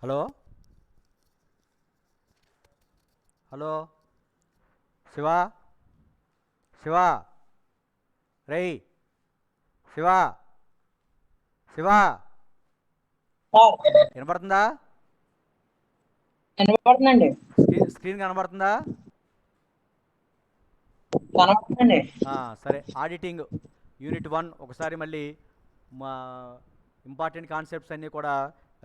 Hello hello Shiva Shiva రేయ్ Shiva Shiva sir వినపడుతుందా? కనపడుతుందండి. Screen కనబడుతుందా? కనపడుతుందండి. సరే, ఆడిటింగ్ యూనిట్ 1 ఒకసారి మళ్ళీ మా ఇంపార్టెంట్ కాన్సెప్ట్స్ అన్నీ కూడా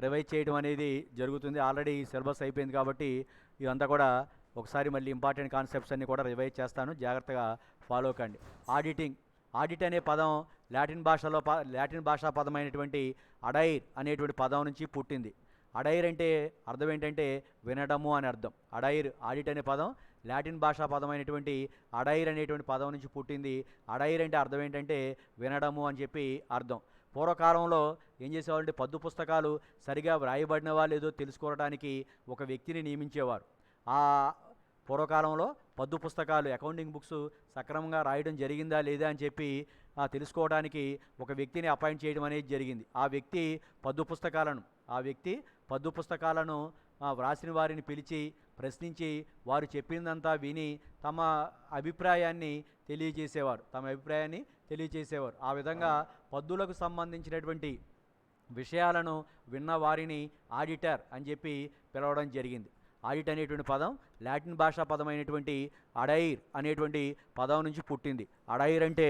రివైజ్ చేయడం అనేది జరుగుతుంది. ఆల్రెడీ సిలబస్ అయిపోయింది కాబట్టి ఇదంతా కూడా ఒకసారి మళ్ళీ ఇంపార్టెంట్ కాన్సెప్ట్స్ అన్నీ కూడా రివైజ్ చేస్తాను, జాగ్రత్తగా ఫాలో కండి. ఆడిట్ అనే పదం లాటిన్ భాషా పదమైనటువంటి అడైర్ అనేటువంటి పదం నుంచి పుట్టింది. అడైర్ అంటే అర్థం ఏంటంటే వినడము అని అర్థం. ఆడిట్ అనే పదం లాటిన్ భాషా పదమైనటువంటి అడైర్ అనేటువంటి పదం నుంచి పుట్టింది. అడైర్ అంటే అర్థం ఏంటంటే వినడము అని చెప్పి అర్థం. పూర్వకాలంలో ఏం చేసేవాళ్ళంటే పద్దు పుస్తకాలు సరిగా వ్రాయబడిన వాళ్ళు ఏదో తెలుసుకోవడానికి ఒక వ్యక్తిని నియమించేవారు. ఆ పూర్వకాలంలో పద్దు పుస్తకాలు అకౌంటింగ్ బుక్స్ సక్రమంగా రాయడం జరిగిందా లేదా అని చెప్పి తెలుసుకోవడానికి ఒక వ్యక్తిని అపాయింట్ చేయడం అనేది జరిగింది. ఆ వ్యక్తి పద్దు పుస్తకాలను వ్రాసిన వారిని పిలిచి ప్రశ్నించి వారు చెప్పిందంతా విని తమ అభిప్రాయాన్ని తెలియజేసేవారు. ఆ విధంగా పద్దులకు సంబంధించినటువంటి విషయాలను విన్న వారిని ఆడిటర్ అని చెప్పి పిలవడం జరిగింది. ఆడిట్ అనేటువంటి పదం లాటిన్ భాషా పదమైనటువంటి అడైర్ అనేటువంటి పదం నుంచి పుట్టింది. అడైర్ అంటే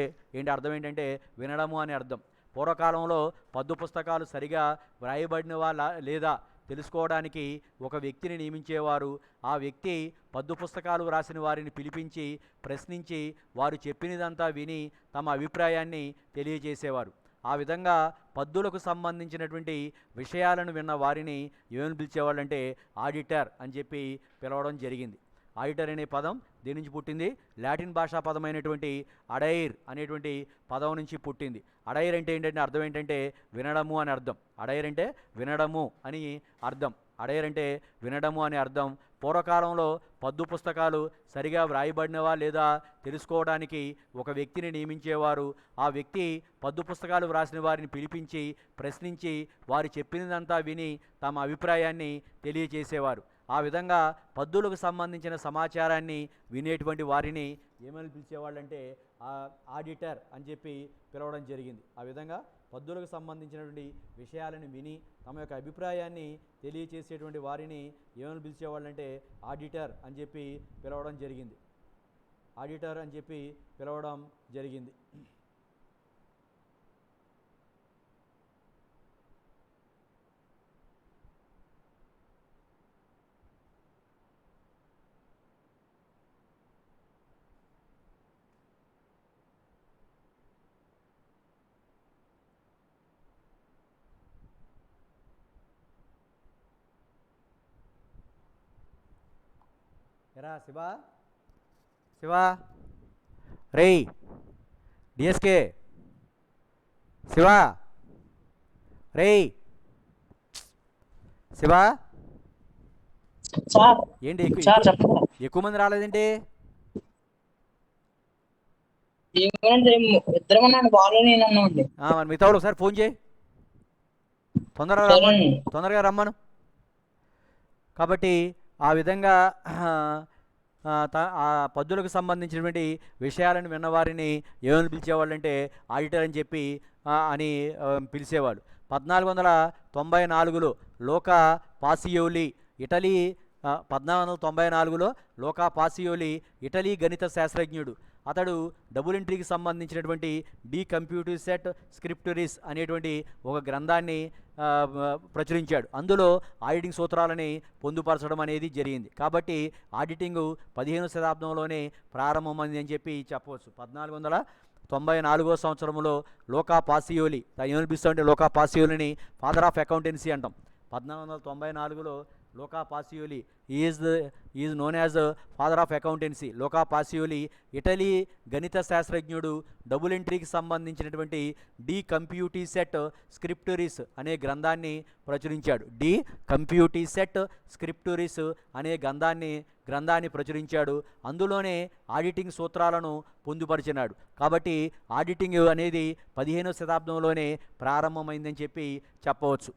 అర్థం ఏంటంటే వినడము అని అర్థం. పూర్వకాలంలో పద్దు పుస్తకాలు సరిగా వ్రాయబడినవా లేదా తెలుసుకోవడానికి ఒక వ్యక్తిని నియమించేవారు. ఆ వ్యక్తి పద్దు పుస్తకాలు వ్రాసిన వారిని పిలిపించి ప్రశ్నించి వారు చెప్పినదంతా విని తమ అభిప్రాయాన్ని తెలియజేసేవారు. ఆ విధంగా పద్దులకు సంబంధించినటువంటి విషయాలను విన్న వారిని ఏమని పిలిచేవాళ్ళంటే ఆడిటర్ అని చెప్పి పిలవడం జరిగింది. ఆడిటర్ అనే పదం దేని నుంచి పుట్టింది? లాటిన్ భాషా పదమైనటువంటి అడైర్ అనేటువంటి పదం నుంచి పుట్టింది. అడైర్ అంటే అర్థం ఏంటంటే వినడము అని అర్థం. అడైర్ అంటే వినడము అని అర్థం. పూర్వకాలంలో పద్దు పుస్తకాలు సరిగా వ్రాయబడినవా లేదా తెలుసుకోవడానికి ఒక వ్యక్తిని నియమించేవారు. ఆ వ్యక్తి పద్దు పుస్తకాలు వ్రాసిన వారిని పిలిపించి ప్రశ్నించి వారు చెప్పినదంతా విని తమ అభిప్రాయాన్ని తెలియజేసేవారు. ఆ విధంగా పద్దులకు సంబంధించిన సమాచారాన్ని వినేటువంటి వారిని ఏమని పిలిచేవాళ్ళంటే ఆడిటర్ అని చెప్పి పిలవడం జరిగింది. ఆ విధంగా పద్దులకు సంబంధించినటువంటి విషయాలను విని తమ యొక్క అభిప్రాయాన్ని తెలియచేసేటువంటి వారిని ఏమని పిలిచేవాళ్ళంటే ఆడిటర్ అని చెప్పి పిలవడం జరిగింది. ఎరా శివా రేయ్ డిఎస్కే శివా రేయ్ శివా సార్ ఏంటి సార్ చెప్పండి. ఎక్కువ మంది రాలేదేంటి? ఏమంటే ఇద్దరం ఉన్నాను, బాలు నేను ఉన్నామండి. మరి మిగతా వాళ్ళు ఒకసారి ఫోన్ చేయి, సరేనండి. తొందరగా రమ్మను. కాబట్టి ఆ విధంగా ఆ పద్దులకు సంబంధించినటువంటి విషయాలను విన్నవారిని ఏమని పిలిచేవాళ్ళంటే ఆడిటర్ అని చెప్పి పిలిచేవాళ్ళు. 1494లో Luca Pacioli Italy 1494లో Luca Pacioli Italy గణిత శాస్త్రజ్ఞుడు. అతడు డబుల్ ఎంట్రీకి సంబంధించినటువంటి డి కంప్యూటిసెట్ స్క్రిప్టరీస్ అనేటువంటి ఒక గ్రంథాన్ని ప్రచురించాడు. అందులో ఆడిటింగ్ సూత్రాలని పొందుపరచడం అనేది జరిగింది. కాబట్టి ఆడిటింగ్ 15వ శతాబ్దంలోనే ప్రారంభమైంది అని చెప్పి చెప్పవచ్చు. 1494వ సంవత్సరంలో లోకా పాసియోలి ఏమనిపిస్తుంటే లోకా పాసియోలిని ఫాదర్ ఆఫ్ అకౌంటెన్సీ అంటాం. 1494లో Luca Pacioli is known as father of accountancy. Luca Pacioli Italy గణిత శాస్త్రజ్ఞుడు డబుల్ ఎంట్రీకి సంబంధించినటువంటి డి కంప్యూటిసెట్ స్క్రిప్టరీస్ అనే గ్రంథాన్ని ప్రచురించాడు. డి కంప్యూటిసెట్ స్క్రిప్టరీస్ అనే గ్రంథాన్ని ప్రచురించాడు. అందులోనే ఆడిటింగ్ సూత్రాలను పొందుపరిచినాడు. కాబట్టి ఆడిటింగ్ అనేది 15వ శతాబ్దంలోనే ప్రారంభమైందని చెప్పి చెప్పవచ్చు.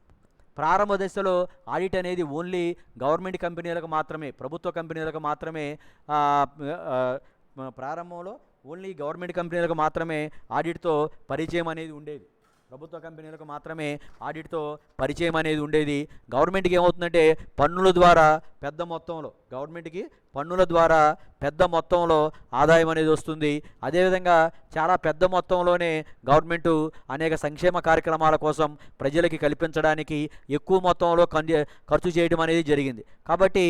ప్రారంభ దశలో ఆడిట్ అనేది ఓన్లీ గవర్నమెంట్ కంపెనీలకు మాత్రమే, ప్రభుత్వ కంపెనీలకు మాత్రమే ఆ, ఆ, ప్రారంభంలో ఓన్లీ గవర్నమెంట్ కంపెనీలకు మాత్రమే ఆడిట్తో పరిచయం అనేది ఉండేది. ప్రభుత్వ కంపెనీలకు మాత్రమే ఆడిట్తో పరిచయం అనేది ఉండేది. గవర్నమెంట్కి ఏమవుతుందంటే పన్నుల ద్వారా పెద్ద మొత్తంలో, గవర్నమెంట్కి పన్నుల ద్వారా పెద్ద మొత్తంలో ఆదాయం అనేది వస్తుంది. అదేవిధంగా చాలా పెద్ద మొత్తంలోనే గవర్నమెంటు అనేక సంక్షేమ కార్యక్రమాల కోసం ప్రజలకి కల్పించడానికి ఎక్కువ మొత్తంలో ఖర్చు చేయడం అనేది జరిగింది. కాబట్టి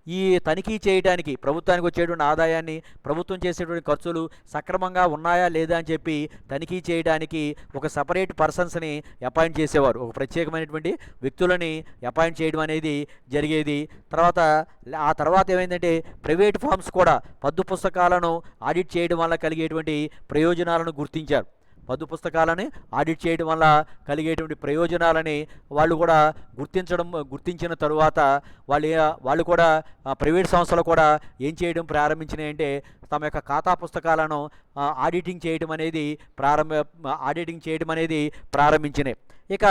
ఈ తనిఖీ చేయడానికి ప్రభుత్వానికి వచ్చేటువంటి ఆదాయాన్ని, ప్రభుత్వం చేసేటువంటి ఖర్చులు సక్రమంగా ఉన్నాయా లేదా అని చెప్పి తనిఖీ చేయడానికి ఒక సపరేట్ పర్సన్స్ని అపాయింట్ చేసేవారు. ఒక ప్రత్యేకమైనటువంటి వ్యక్తులని అపాయింట్ చేయడం అనేది జరిగేది. ఆ తర్వాత ఏమైందంటే ప్రైవేట్ ఫార్మ్స్ కూడా పద్దు పుస్తకాలను ఆడిట్ చేయడం వల్ల కలిగేటువంటి ప్రయోజనాలను గుర్తించారు. పద్దు పుస్తకాలని ఆడిట్ చేయడం వల్ల కలిగేటువంటి ప్రయోజనాలని వాళ్ళు కూడా గుర్తించిన తరువాత వాళ్ళు కూడా ప్రైవేట్ సంస్థలు కూడా ఏం చేయడం ప్రారంభించినాయి అంటే తమ యొక్క ఖాతా పుస్తకాలను ఆడిటింగ్ చేయడం అనేది ప్రారంభించినాయి. ఇక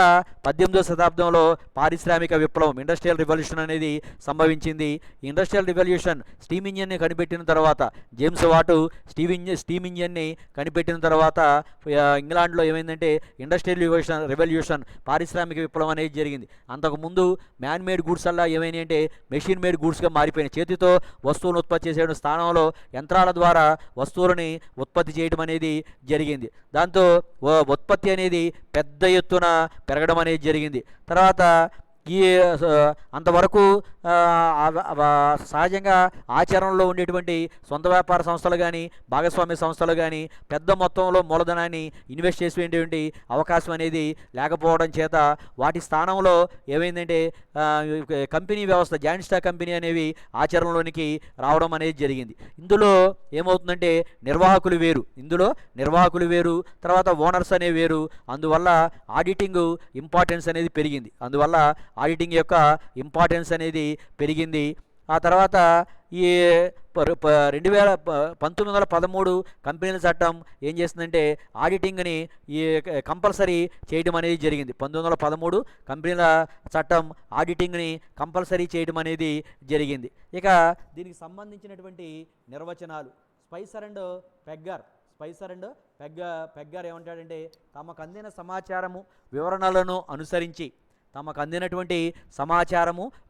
18వ శతాబ్దంలో పారిశ్రామిక విప్లవం, ఇండస్ట్రియల్ రివల్యూషన్ అనేది సంభవించింది. ఇండస్ట్రియల్ రివల్యూషన్ స్టీమ్ ఇంజన్ని కనిపెట్టిన తర్వాత, జేమ్స్ వాటు స్టీమ్ ఇంజన్ని కనిపెట్టిన తర్వాత ఇంగ్లాండ్లో ఏమైందంటే ఇండస్ట్రియల్ రెవల్యూషన్ పారిశ్రామిక విప్లవం అనేది జరిగింది. అంతకుముందు మ్యాన్ మేడ్ గూడ్స్ అలా ఏమైనాయి అంటే మెషిన్ మేడ్ గూడ్స్గా మారిపోయినాయి. చేతితో వస్తువులను ఉత్పత్తి చేసే స్థానంలో యంత్రాల ద్వారా వస్తువులని ఉత్పత్తి చేయడం అనేది జరిగింది. దాంతో ఉత్పత్తి అనేది పెద్ద ఎత్తున పెరగడం అనేది జరిగింది. తర్వాత ఈ అంతవరకు సహజంగా ఆచరణలో ఉండేటువంటి సొంత వ్యాపార సంస్థలు కానీ భాగస్వామ్య సంస్థలు కానీ పెద్ద మొత్తంలో మూలధనాన్ని ఇన్వెస్ట్ చేసేటువంటి అవకాశం అనేది లేకపోవడం చేత వాటి స్థానంలో ఏమైందంటే కంపెనీ వ్యవస్థ, జాయింట్ స్టాక్ కంపెనీ అనేవి ఆచరణలోనికి రావడం అనేది జరిగింది. ఇందులో ఏమవుతుందంటే నిర్వాహకులు వేరు, తర్వాత ఓనర్స్ అనే వేరు. అందువల్ల ఆడిటింగ్ ఇంపార్టెన్స్ అనేది పెరిగింది. ఆడిటింగ్ యొక్క ఇంపార్టెన్స్ అనేది పెరిగింది. ఆ తర్వాత ఈ 1913 కంపెనీల చట్టం ఏం చేస్తుందంటే ఆడిటింగ్ని ఈ కంపల్సరీ చేయడం అనేది జరిగింది. 1913 కంపెనీల చట్టం ఆడిటింగ్ని కంపల్సరీ చేయడం అనేది జరిగింది. ఇక దీనికి సంబంధించినటువంటి నిర్వచనాలు స్పైసర్ అండ్ పెగ్గర్ ఏమంటాడంటే తమకు అందిన సమాచారము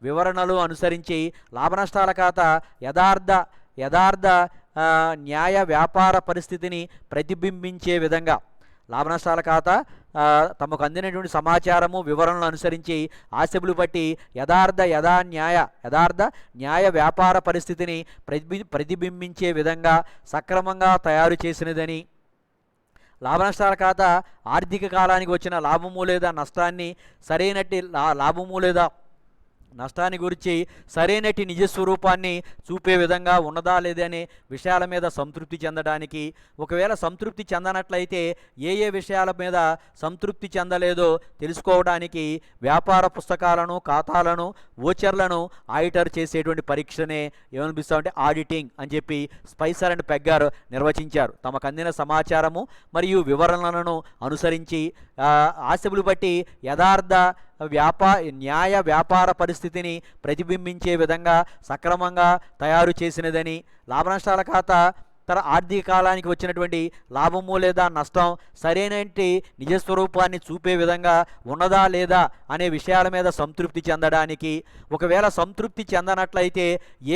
వివరణలను అనుసరించి లాభనష్టాల ఖాతా యథార్థ న్యాయ వ్యాపార పరిస్థితిని ప్రతిబింబించే విధంగా లాభనష్టాల ఖాతా తమకు అందినటువంటి సమాచారము వివరణలు అనుసరించి ఆశబులు బట్టి యథార్థ న్యాయ వ్యాపార పరిస్థితిని ప్రతిబింబించే విధంగా సక్రమంగా తయారు చేసినదని, లాభనష్టాల ఖాతా ఆర్థిక కాలానికి వచ్చిన లాభము లేదా నష్టాన్ని నష్టాన్ని గురించి సరైనటి నిజస్వరూపాన్ని చూపే విధంగా ఉన్నదా లేదనే విషయాల మీద సంతృప్తి చెందడానికి, ఒకవేళ సంతృప్తి చెందనట్లయితే ఏ విషయాల మీద సంతృప్తి చెందలేదో తెలుసుకోవడానికి వ్యాపార పుస్తకాలను, ఖాతాలను, ఓచర్లను ఆడిటర్ చేసేటువంటి పరీక్షనే ఏమనిపిస్తామంటే ఆడిటింగ్ అని చెప్పి స్పైసర్ అండ్ పెగ్గర్ నిర్వచించారు. తమకు అందిన సమాచారము మరియు వివరణలను అనుసరించి ఆశబులు బట్టి యథార్థ న్యాయ వ్యాపార పరిస్థితిని ప్రతిబింబించే విధంగా సక్రమంగా తయారు చేసినదని, లాభనష్టాల ఖాతా ఆర్థిక కాలానికి వచ్చినటువంటి లాభము లేదా నష్టం సరైనటి నిజస్వరూపాన్ని చూపే విధంగా ఉన్నదా లేదా అనే విషయాల మీద సంతృప్తి చెందడానికి, ఒకవేళ సంతృప్తి చెందనట్లయితే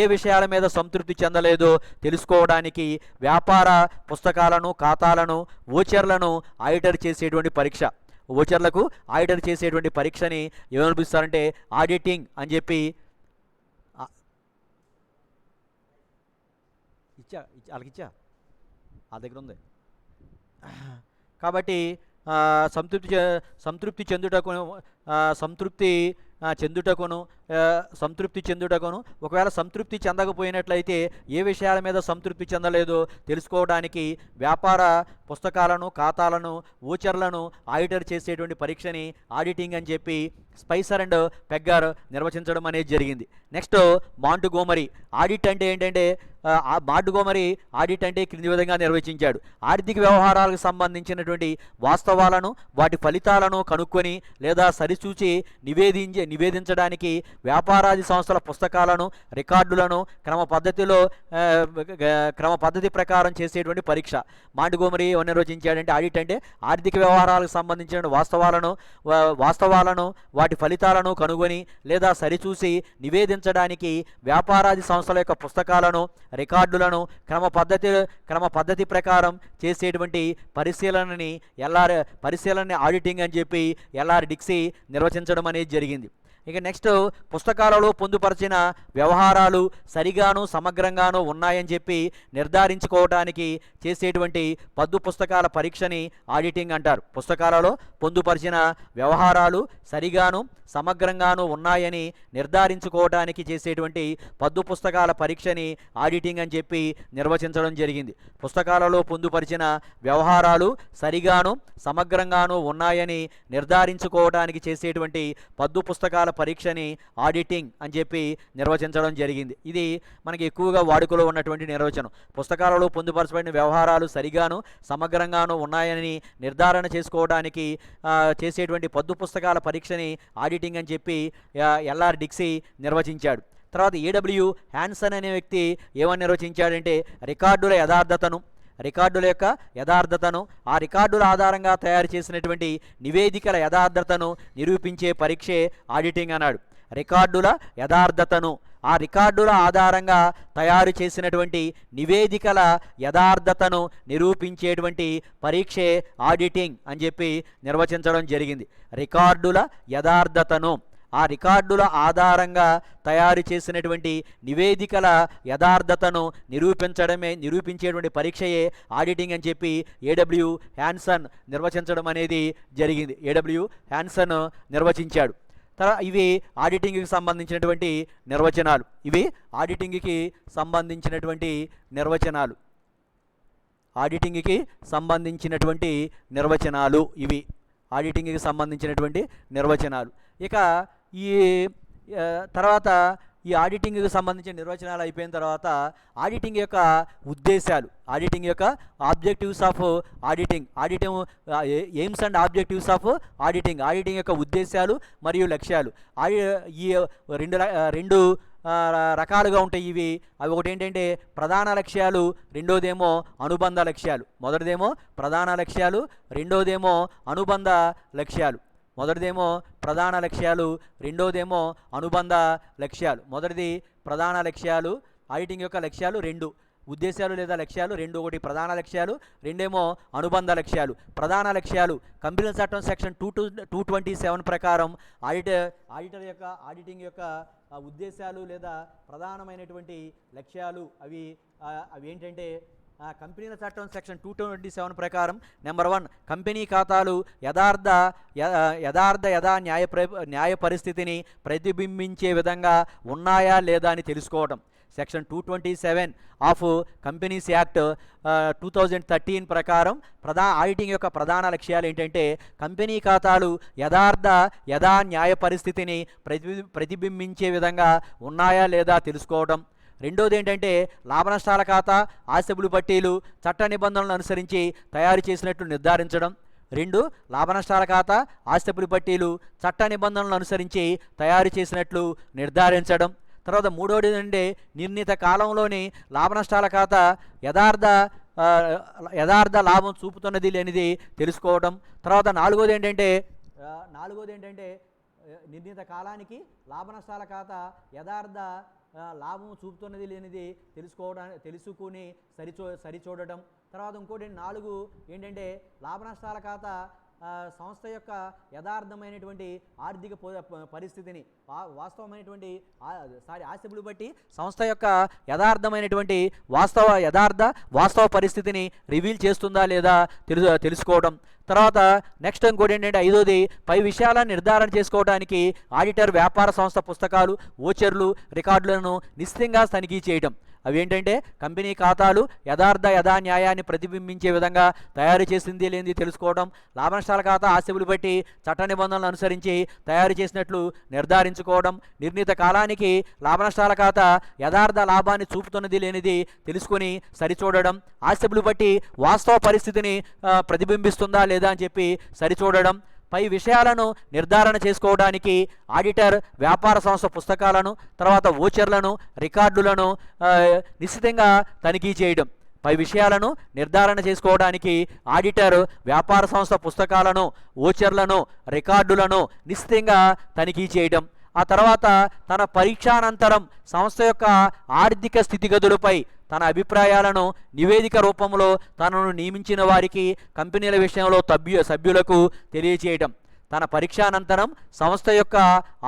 ఏ విషయాల మీద సంతృప్తి చెందలేదో తెలుసుకోవడానికి వ్యాపార పుస్తకాలను, ఖాతాలను, ఓచర్లను ఆడిటర్ చేసేటువంటి పరీక్ష, ఓచర్లకు ఆడిటర్ చేసేటువంటి పరీక్షని ఏమనిపిస్తారంటే ఆడిటింగ్ అని చెప్పి వాళ్ళకిచ్చా ఆ దగ్గర ఉంది. కాబట్టి సంతృప్తి చెందుటకును సంతృప్తి చెందుటకును, ఒకవేళ సంతృప్తి చెందకపోయినట్లయితే ఏ విషయాల మీద సంతృప్తి చెందలేదో తెలుసుకోవడానికి వ్యాపార పుస్తకాలను, ఖాతాలను, ఓచర్లను ఆడిటర్ చేసేటువంటి పరీక్షని ఆడిటింగ్ అని చెప్పి స్పైసర్ అండ్ పెగ్గర్ నిర్వచించడం అనేది జరిగింది. నెక్స్ట్ మాంటుగోమరీ. ఆడిట్ అంటే ఏంటంటే మాంటుగోమరీ ఆడిట్ అంటే క్రింది విధంగా నిర్వచించాడు. ఆర్థిక వ్యవహారాలకు సంబంధించినటువంటి వాస్తవాలను, వాటి ఫలితాలను కనుక్కొని లేదా సరిచూచి నివేదించడానికి వ్యాపారాది సంస్థల పుస్తకాలను, రికార్డులను క్రమ పద్ధతి ప్రకారం చేసేటువంటి పరీక్ష మాంటుగోమరీ నిర్వచించాడంటే ఆడిట్ అంటే ఆర్థిక వ్యవహారాలకు సంబంధించిన వాస్తవాలను వాటి ఫలితాలను కనుగొని లేదా సరిచూసి నివేదించడానికి వ్యాపారాది సంస్థల యొక్క పుస్తకాలను, రికార్డులను క్రమ పద్ధతి ప్రకారం చేసేటువంటి పరిశీలనని ఆడిటింగ్ అని చెప్పి ఎల్ఆర్ డిక్సీ నిర్వచించడం అనేది జరిగింది. ఇక నెక్స్ట్ పుస్తకాలలో పొందుపరిచిన వ్యవహారాలు సరిగాను సమగ్రంగాను ఉన్నాయని చెప్పి నిర్ధారించుకోవడానికి చేసేటువంటి పద్దు పుస్తకాల పరీక్షని ఆడిటింగ్ అంటారు. పుస్తకాలలో పొందుపరిచిన వ్యవహారాలు సరిగాను సమగ్రంగాను ఉన్నాయని నిర్ధారించుకోవడానికి చేసేటువంటి పద్దు పుస్తకాల పరీక్షని ఆడిటింగ్ అని చెప్పి నిర్వచించడం జరిగింది. పుస్తకాలలో పొందుపరిచిన వ్యవహారాలు సరిగాను సమగ్రంగాను ఉన్నాయని నిర్ధారించుకోవడానికి చేసేటువంటి పద్దు పుస్తకాల పరీక్షని ఆడిటింగ్ అని చెప్పి నిర్వచించడం జరిగింది. ఇది మనకి ఎక్కువగా వాడుకలో ఉన్నటువంటి నిర్వచనం. పుస్తకాలలో పొందుపరచబడిన వ్యవహారాలు సరిగాను సమగ్రంగాను ఉన్నాయని నిర్ధారణ చేసుకోవడానికి చేసేటువంటి పద్దు పుస్తకాల పరీక్షని ఆడిటింగ్ అని చెప్పి ఎల్ఆర్ డిక్సీ నిర్వచించాడు. తర్వాత ఏడబ్ల్యూ హ్యాన్సన్ అనే వ్యక్తి ఏమని నిర్వచించాడంటే రికార్డుల యొక్క యథార్థతను, ఆ రికార్డుల ఆధారంగా తయారు చేసినటువంటి నివేదికల యథార్థతను నిరూపించే పరీక్షే ఆడిటింగ్ అన్నాడు. రికార్డుల యథార్థతను, ఆ రికార్డుల ఆధారంగా తయారు చేసినటువంటి నివేదికల యథార్థతను నిరూపించేటువంటి పరీక్షే ఆడిటింగ్ అని చెప్పి నిర్వచించడం జరిగింది. రికార్డుల యథార్థతను, ఆ రికార్డుల ఆధారంగా తయారు చేసినటువంటి నివేదికల యథార్థతను నిరూపించేటువంటి పరీక్షయే ఆడిటింగ్ అని చెప్పి ఏడబ్ల్యూ హ్యాన్సన్ నిర్వచించడం అనేది జరిగింది. ఏడబ్ల్యూ హ్యాన్సన్ నిర్వచించాడు. ఇవి ఆడిటింగ్కి సంబంధించినటువంటి నిర్వచనాలు. ఇవి ఆడిటింగ్కి సంబంధించినటువంటి నిర్వచనాలు. ఇవి ఆడిటింగ్కి సంబంధించినటువంటి నిర్వచనాలు. ఇక ఈ తర్వాత ఈ ఆడిటింగ్కి సంబంధించిన నిర్వచనాలు అయిపోయిన తర్వాత ఆడిటింగ్ యొక్క ఉద్దేశాలు, ఆడిటింగ్ యొక్క objectives of auditing, aims and objectives of auditing యొక్క ఉద్దేశాలు మరియు లక్ష్యాలు. ఈ రెండు రకాలుగా ఉంటాయి ఇవి. అవి ఒకటి ఏంటంటే ప్రధాన లక్ష్యాలు, రెండోదేమో అనుబంధ లక్ష్యాలు. మొదటిదేమో ప్రధాన లక్ష్యాలు, రెండోదేమో అనుబంధ లక్ష్యాలు. మొదటిదేమో ప్రధాన లక్ష్యాలు, రెండోదేమో అనుబంధ లక్ష్యాలు. మొదటిది ప్రధాన లక్ష్యాలు, ఆడిటింగ్ యొక్క లక్ష్యాలు రెండు, ఉద్దేశాలు లేదా లక్ష్యాలు రెండు. ఒకటి ప్రధాన లక్ష్యాలు, రెండేమో అనుబంధ లక్ష్యాలు. ప్రధాన లక్ష్యాలు కంపెనీల చట్టం సెక్షన్ 227 ప్రకారం ఆడిటింగ్ యొక్క ఉద్దేశాలు లేదా ప్రధానమైనటువంటి లక్ష్యాలు అవి ఏంటంటే కంపెనీల చట్టం సెక్షన్ 227 ప్రకారం నెంబర్ 1 కంపెనీ ఖాతాలు న్యాయ పరిస్థితిని ప్రతిబింబించే విధంగా ఉన్నాయా లేదా అని తెలుసుకోవడం. సెక్షన్ 227 ఆఫ్ కంపెనీస్ యాక్ట్ 2013 ప్రకారం ఆడిటింగ్ యొక్క ప్రధాన లక్ష్యాలు ఏంటంటే కంపెనీ ఖాతాలు యథా న్యాయ పరిస్థితిని ప్రతిబింబించే విధంగా ఉన్నాయా లేదా తెలుసుకోవడం. రెండోది ఏంటంటే లాభనష్టాల ఖాతా, ఆస్తిబులు పట్టీలు చట్ట నిబంధనలను అనుసరించి తయారు చేసినట్లు నిర్ధారించడం. లాభనష్టాల ఖాతా, ఆస్తిబులు పట్టీలు చట్ట నిబంధనలను అనుసరించి తయారు చేసినట్లు నిర్ధారించడం. తర్వాత మూడోది అంటే నిర్ణీత కాలంలోని లాభనష్టాల ఖాతా యథార్థ లాభం చూపుతున్నది లేనిది తెలుసుకోవడం. తర్వాత నాలుగోది ఏంటంటే నిర్ణీత కాలానికి లాభనష్టాల ఖాతా యథార్థ లాభం చూపుతున్నది లేనిది తెలుసుకుని సరిచూడటం. తర్వాత ఇంకోటి 4 ఏంటంటే లాభనష్టాల ఖాతా సంస్థ యొక్క యథార్థమైనటువంటి ఆర్థిక పరిస్థితిని వాస్తవమైనటువంటి ఆశబులు బట్టి సంస్థ యొక్క యథార్థమైనటువంటి వాస్తవ పరిస్థితిని రివీల్ చేస్తుందా లేదా తెలుసుకోవడం. తర్వాత నెక్స్ట్ ఇంకోటి ఏంటంటే ఐదోది, పై విషయాలను నిర్ధారణ చేసుకోవడానికి ఆడిటర్ వ్యాపార సంస్థ పుస్తకాలు, ఓచర్లు, రికార్డులను నిశ్చితంగా తనిఖీ చేయడం. అవి ఏంటంటే కంపెనీ ఖాతాలు యథాన్యాయాన్ని ప్రతిబింబించే విధంగా తయారు చేసింది లేనిది తెలుసుకోవడం, లాభనష్టాల ఖాతా ఆస్తిబులు బట్టి చట్ట నిబంధనలు అనుసరించి తయారు చేసినట్లు నిర్ధారించుకోవడం, నిర్ణీత కాలానికి లాభనష్టాల ఖాతా యథార్థ లాభాన్ని చూపుతున్నది లేనిది తెలుసుకొని సరిచూడడం, ఆస్తిబులు బట్టి వాస్తవ పరిస్థితిని ప్రతిబింబిస్తుందా లేదా అని చెప్పి సరిచూడడం. పై విషయాలను నిర్ధారణ చేసుకోవడానికి ఆడిటర్ వ్యాపార సంస్థ పుస్తకాలను, తర్వాత ఓచర్లను, రికార్డులను నిశ్చితంగా తనిఖీ చేయడం. పై విషయాలను నిర్ధారణ చేసుకోవడానికి ఆడిటర్ వ్యాపార సంస్థ పుస్తకాలను, ఓచర్లను, రికార్డులను నిశ్చితంగా తనిఖీ చేయడం. ఆ తర్వాత తన పరీక్షానంతరం సంస్థ యొక్క ఆర్థిక స్థితిగతులపై తన అభిప్రాయాలను నివేదిక రూపంలో తనను నియమించిన వారికి, కంపెనీల విషయంలో సభ్యులకు తెలియచేయడం. తన పరీక్షానంతరం సంస్థ యొక్క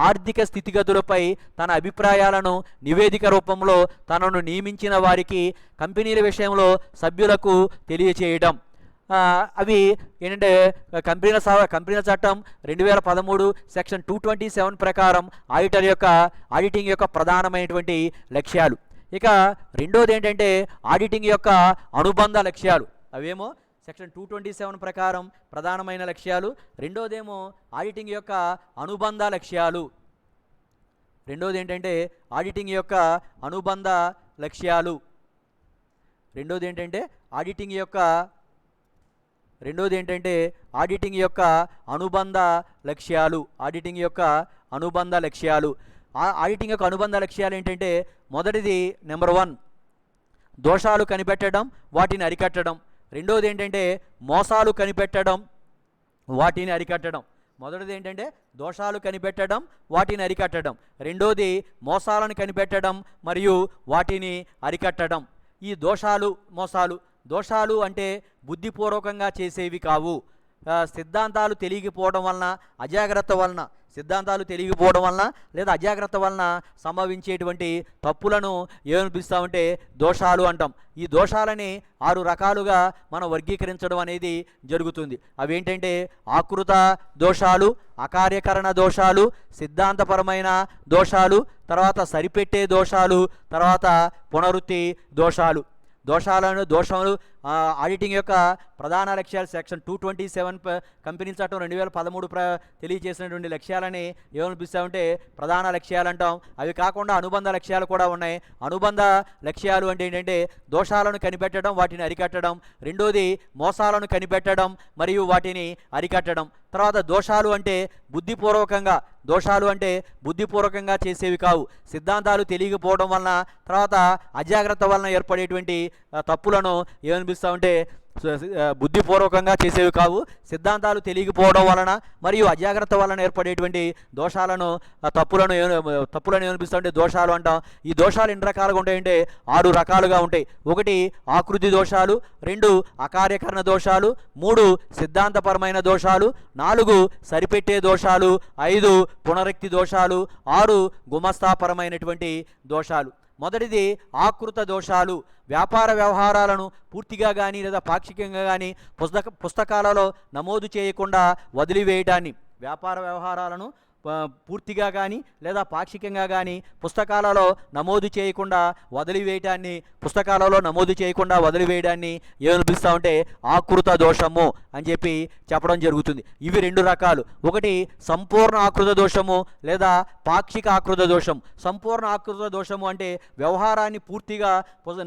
ఆర్థిక స్థితిగతులపై తన అభిప్రాయాలను నివేదిక రూపంలో తనను నియమించిన వారికి, కంపెనీల విషయంలో సభ్యులకు తెలియచేయడం. అవి ఏంటంటే కంపెనీల చట్టం 2013 సెక్షన్ 227 ప్రకారం ఆడిటింగ్ యొక్క ప్రధానమైనటువంటి లక్ష్యాలు. ఇక రెండోది ఏంటంటే ఆడిటింగ్ యొక్క అనుబంధ లక్ష్యాలు. అవేమో సెక్షన్ 227 ప్రకారం ప్రధానమైన లక్ష్యాలు. రెండోదేమో ఆడిటింగ్ యొక్క అనుబంధ లక్ష్యాలు. రెండోది ఏంటంటే ఆడిటింగ్ యొక్క అనుబంధ లక్ష్యాలు. రెండోది ఏంటంటే ఆడిటింగ్ యొక్క అనుబంధ లక్ష్యాలు. ఆడిటింగ్ యొక్క అనుబంధ లక్ష్యాలు. ఆడిటింగ్ యొక్క అనుబంధ లక్ష్యాలు ఏంటంటే మొదటిది నెంబర్ 1 దోషాలు కనిపెట్టడం, వాటిని అరికట్టడం. రెండోది ఏంటంటే మోసాలు కనిపెట్టడం, వాటిని అరికట్టడం. మొదటిది ఏంటంటే దోషాలు కనిపెట్టడం, వాటిని అరికట్టడం. రెండోది మోసాలను కనిపెట్టడం మరియు వాటిని అరికట్టడం. ఈ దోషాలు అంటే బుద్ధిపూర్వకంగా చేసేవి కావు. సిద్ధాంతాలు తెలియకపోవడం వలన, లేదా అజాగ్రత్త వలన సంభవించేటువంటి తప్పులను ఏమని పిలుస్తామంటే దోషాలు అంటాం. ఈ దోషాలని 6 రకాలుగా మనం వర్గీకరించడం అనేది జరుగుతుంది. అవేంటంటే ఆకృత దోషాలు, అకార్యకరణ దోషాలు, సిద్ధాంతపరమైన దోషాలు, తర్వాత సరిపెట్టే దోషాలు, తర్వాత పునరుక్తి దోషాలు. దోషములు ఆడిటింగ్ యొక్క ప్రధాన లక్ష్యాలు సెక్షన్ 227 కంపెనీ చట్టం 2013 తెలియజేసినటువంటి లక్ష్యాలని ఏమనిపిస్తామంటే ప్రధాన లక్ష్యాలు అంటాం. అవి కాకుండా అనుబంధ లక్ష్యాలు కూడా ఉన్నాయి. అనుబంధ లక్ష్యాలు అంటే ఏంటంటే దోషాలను కనిపెట్టడం, వాటిని అరికట్టడం. రెండోది మోసాలను కనిపెట్టడం మరియు వాటిని అరికట్టడం. తర్వాత దోషాలు అంటే బుద్ధిపూర్వకంగా చేసేవి కావు. సిద్ధాంతాలు తెలియకపోవడం వలన, తర్వాత అజాగ్రత్త వలన ఏర్పడేటువంటి తప్పులను ఏమనిపిస్తామంటే బుద్ధిపూర్వకంగా చేసేవి కావు. సిద్ధాంతాలు తెలియకపోవడం వలన మరియు అజాగ్రత్త వలన ఏర్పడేటువంటి తప్పులను ఏమనిపిస్తామంటే దోషాలు అంటాం. ఈ దోషాలు ఎన్ని రకాలుగా ఉంటాయంటే 6 రకాలుగా ఉంటాయి. 1 ఆకృతి దోషాలు, 2 అకార్యకరణ దోషాలు, 3 సిద్ధాంతపరమైన దోషాలు, 4 సరిపెట్టే దోషాలు, 5 పునరుక్తి దోషాలు, 6 గుమస్తాపరమైనటువంటి దోషాలు. మొదటిది ఆకృత దోషాలు. వ్యాపార వ్యవహారాలను పూర్తిగా కానీ లేదా పాక్షికంగా కానీ పుస్తకాలలో నమోదు చేయకుండా వదిలివేయటాన్ని, వ్యాపార వ్యవహారాలను పూర్తిగా కానీ లేదా పాక్షికంగా కానీ పుస్తకాలలో నమోదు చేయకుండా వదిలివేయడాన్ని ఏమని పిలుస్తామంటే ఆకృత దోషము అని చెప్పి చెప్పడం జరుగుతుంది. ఇవి 2 రకాలు. 1 సంపూర్ణ ఆకృత దోషము లేదా పాక్షిక ఆకృత దోషం. సంపూర్ణ ఆకృత దోషము అంటే వ్యవహారాన్ని పూర్తిగా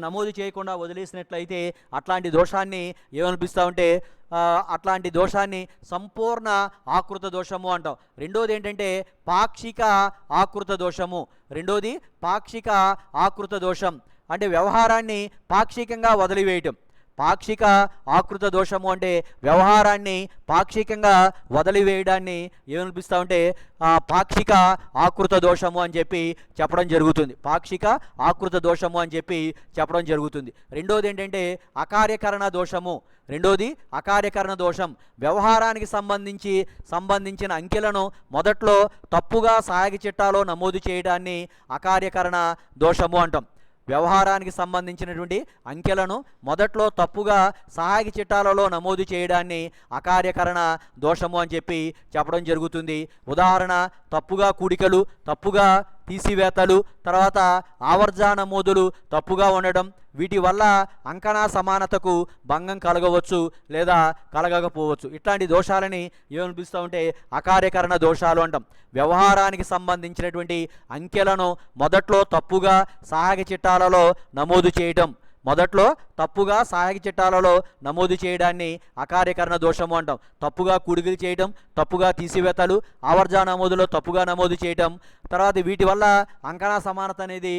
నమోదు చేయకుండా వదిలేసినట్లయితే అట్లాంటి దోషాన్ని ఏమనిపిస్తామంటే సంపూర్ణ ఆకృత దోషము అంటాం. రెండోది ఏంటంటే పాక్షిక ఆకృత దోషం అంటే వ్యవహారాన్ని పాక్షికంగా వదిలివేయటం. పాక్షిక ఆకృత దోషము అంటే వ్యవహారాన్ని పాక్షికంగా వదిలివేయడాన్ని ఏమనిపిస్తామంటే పాక్షిక ఆకృత దోషము అని చెప్పి చెప్పడం జరుగుతుంది. పాక్షిక ఆకృత దోషము అని చెప్పి చెప్పడం జరుగుతుంది. రెండోది ఏంటంటే అకార్యకరణ దోషము. రెండోది అకార్యకరణ దోషం. వ్యవహారానికి సంబంధించిన అంకెలను మొదట్లో తప్పుగా సహాయక చిట్టాలో నమోదు చేయడాన్ని అకార్యకరణ దోషము అంటాం. వ్యవహారానికి సంబంధించినటువంటి అంకెలను మొదట్లో తప్పుగా సహాయక చిట్టాలలో నమోదు చేయడాన్ని అకార్యకరణ దోషము అని చెప్పి చెప్పడం జరుగుతుంది. ఉదాహరణ తప్పుగా కూడికలు, తప్పుగా తీసివేతలు, తర్వాత ఆవర్జ నమోదులు తప్పుగా ఉండడం, వీటి వల్ల అంకణా సమానతకు భంగం కలగవచ్చు లేదా కలగకపోవచ్చు. ఇట్లాంటి దోషాలని ఏమనిపిస్తూ ఉంటే అకార్యకరణ దోషాలు అంటాం. వ్యవహారానికి సంబంధించినటువంటి అంకెలను మొదట్లో తప్పుగా సహాయక చిట్టాలలో నమోదు చేయడం, మొదట్లో తప్పుగా సహాయక చిట్టాలలో నమోదు చేయడాన్ని అకార్యకరణ దోషము అంటాం. తప్పుగా కూడికలు చేయడం, తప్పుగా తీసివేతలు, ఆవర్జ నమోదులో తప్పుగా నమోదు చేయడం, తర్వాత వీటి వల్ల అంకణా సమానత అనేది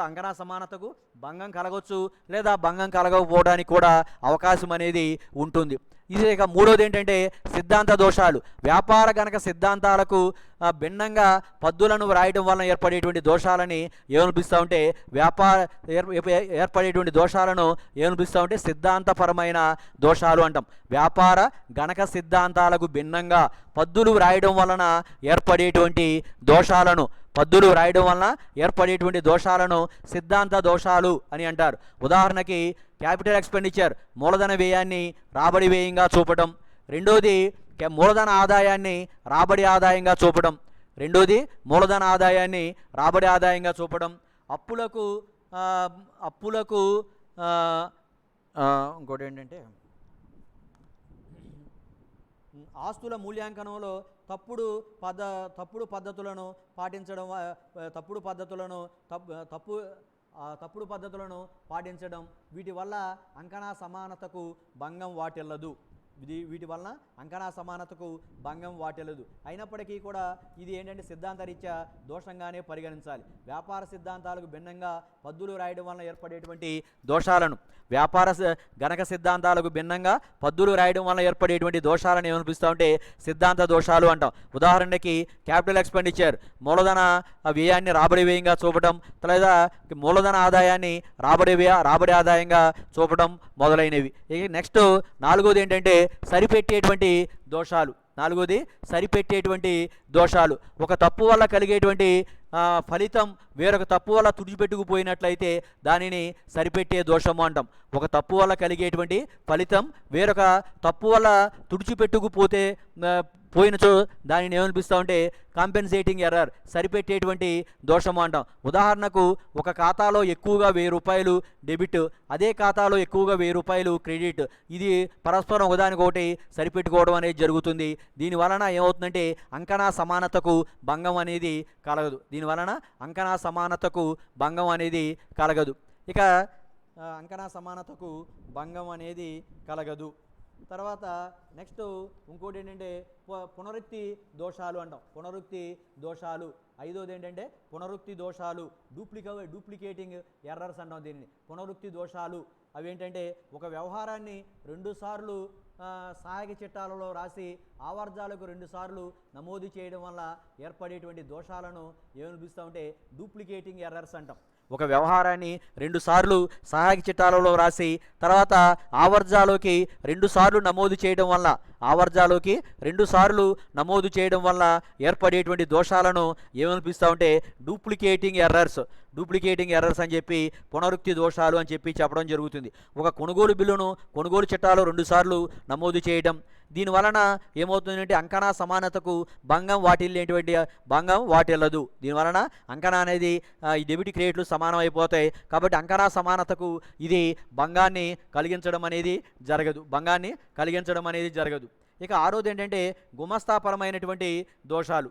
అంకణా సమానతకు భంగం కలగవచ్చు లేదా భంగం కలగకపోవడానికి కూడా అవకాశం అనేది ఉంటుంది. ఇది ఇక మూడోది ఏంటంటే సిద్ధాంత దోషాలు. వ్యాపార గణక సిద్ధాంతాలకు భిన్నంగా పద్దులను వ్రాయడం వలన ఏర్పడేటువంటి దోషాలని ఏమనిపిస్తూ ఉంటే ఏర్పడేటువంటి దోషాలను ఏమనిపిస్తూ ఉంటే సిద్ధాంతపరమైన దోషాలు అంటాం. వ్యాపార గణక సిద్ధాంతాలకు భిన్నంగా పద్దులు వ్రాయడం వలన ఏర్పడేటువంటి దోషాలను సిద్ధాంత దోషాలు అని అంటారు. ఉదాహరణకి క్యాపిటల్ ఎక్స్పెండిచర్ మూలధన వ్యయాన్ని రాబడి వ్యయంగా చూపడం. రెండోది మూలధన ఆదాయాన్ని రాబడి ఆదాయంగా చూపడం. రాబడి ఆదాయంగా చూపడం. అప్పులకు ఇంకోటి ఏంటంటే ఆస్తుల మూల్యాంకనంలో తప్పుడు పద్ధతులను పాటించడం, వీటి వల్ల అంకణా సమానతకు భంగం వాటిల్లదు. అయినప్పటికీ కూడా ఇది ఏంటంటే సిద్ధాంతరీత్యా దోషంగానే పరిగణించాలి. వ్యాపార సిద్ధాంతాలకు భిన్నంగా పద్దులు రాయడం వలన ఏర్పడేటువంటి దోషాలను గణక సిద్ధాంతాలకు భిన్నంగా పద్దులు రాయడం వలన ఏర్పడేటువంటి దోషాలను ఏమనిపిస్తూ ఉంటే సిద్ధాంత దోషాలు అంటాం. ఉదాహరణకి క్యాపిటల్ ఎక్స్పెండిచర్ మూలధన వ్యయాన్ని రాబడి వ్యయంగా చూపడం, లేదా మూలధన ఆదాయాన్ని రాబడి ఆదాయంగా చూపడం మొదలైనవి. నెక్స్ట్ నాలుగోది ఏంటంటే సరిపెట్టేటువంటి దోషాలు. ఒక తప్పు వల్ల కలిగేటువంటి ఫలితం వేరొక తప్పు వల్ల తుడిచిపెట్టుకుపోయినట్లయితే దానిని సరిపెట్టే దోషము అంటాం. ఒక తప్పు వల్ల కలిగేటువంటి ఫలితం వేరొక తప్పు వల్ల పోయినచో దానిని ఏమనిపిస్తూ ఉంటే కాంపెన్సేటింగ్ ఎర్రర్, సరిపెట్టేటువంటి దోషము అంటాం. ఉదాహరణకు ఒక ఖాతాలో ఎక్కువగా 1000 రూపాయలు డెబిట్, అదే ఖాతాలో ఎక్కువగా 1000 రూపాయలు క్రెడిట్. ఇది పరస్పరం ఒకదానికొకటి సరిపెట్టుకోవడం అనేది జరుగుతుంది. దీనివలన ఏమవుతుందంటే అంకణా సమానతకు భంగం అనేది కలగదు. తర్వాత నెక్స్ట్ ఇంకోటి ఏంటంటే పునరుక్తి దోషాలు అంటాం. ఐదోది ఏంటంటే పునరుక్తి దోషాలు, డూప్లికేటింగ్ ఎర్రర్స్ అంటాం దీనిని. పునరుక్తి దోషాలు అవి ఏంటంటే ఒక వ్యవహారాన్ని 2 సార్లు సహాయక చిట్టాలలో రాసి ఆవర్జాలకు 2 సార్లు నమోదు చేయడం వల్ల ఏర్పడేటువంటి దోషాలను ఏమనిపిస్తూ ఉంటే డూప్లికేటింగ్ ఎర్రర్స్ అంటాం. ఒక వ్యవహారాన్ని 2 సార్లు సహాయక చిట్టాలలో రాసి తర్వాత ఆవర్జాలోకి 2 సార్లు నమోదు చేయడం వల్ల ఏర్పడేటువంటి దోషాలను ఏమనిపిస్తూ ఉంటే డూప్లికేటింగ్ ఎర్రర్స్ అని చెప్పి పునరుక్తి దోషాలు అని చెప్పి చెప్పడం జరుగుతుంది. ఒక కొనుగోలు బిల్లును కొనుగోలు చిట్టాలో 2 సార్లు నమోదు చేయడం, దీనివలన ఏమవుతుందంటే అంకణా సమానతకు భంగం వాటిల్లదు. దీనివలన అంకణా అనేది ఈ డెబిట్ క్రెడిట్లు సమానం అయిపోతాయి. కాబట్టి అంకణా సమానతకు ఇది భంగాన్ని కలిగించడం అనేది జరగదు. ఇక ఆరోది ఏంటంటే గుమస్తాపరమైనటువంటి దోషాలు.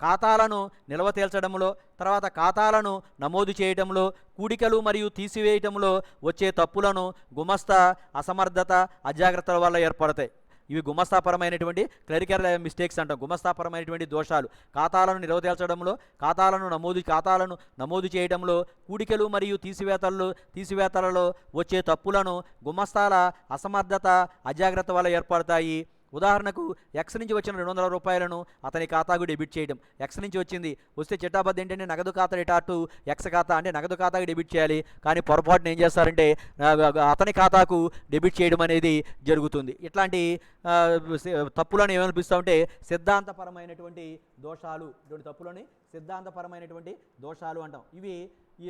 ఖాతాలను నిల్వ తేల్చడంలో, తర్వాత ఖాతాలను నమోదు చేయడంలో, కూడికలు మరియు తీసివేయటంలో వచ్చే తప్పులను గుమస్తా అసమర్థత, అజాగ్రత్తల వల్ల ఏర్పడతాయి. ఇవి గుమస్తాపరమైనటువంటి క్లరికల్ మిస్టేక్స్ అంటాం. గుమస్తాపరమైనటువంటి దోషాలు ఖాతాలను నిలవదేల్చడంలో, ఖాతాలను నమోదు చేయడంలో, కూడికలు మరియు తీసివేతలలో వచ్చే తప్పులను గుమస్తాల అసమర్థత, అజాగ్రత్త వల్ల ఏర్పడతాయి. ఉదాహరణకు ఎక్స్ నుంచి వచ్చిన 200 రూపాయలను అతని ఖాతాకు డెబిట్ చేయడం. ఎక్స్ నుంచి వస్తే చిట్టాబద్ద ఏంటంటే నగదు ఖాతా రిటార్టు ఎక్స్ ఖాతా అంటే నగదు ఖాతాకు డెబిట్ చేయాలి. కానీ పొరపాటున ఏం చేస్తారంటే అతని ఖాతాకు డెబిట్ చేయడం అనేది జరుగుతుంది. ఇట్లాంటి తప్పులను ఏమనిపిస్తామంటే సిద్ధాంతపరమైనటువంటి దోషాలు. ఇటువంటి తప్పులని సిద్ధాంతపరమైనటువంటి దోషాలు అంటాం. ఇవి ఈ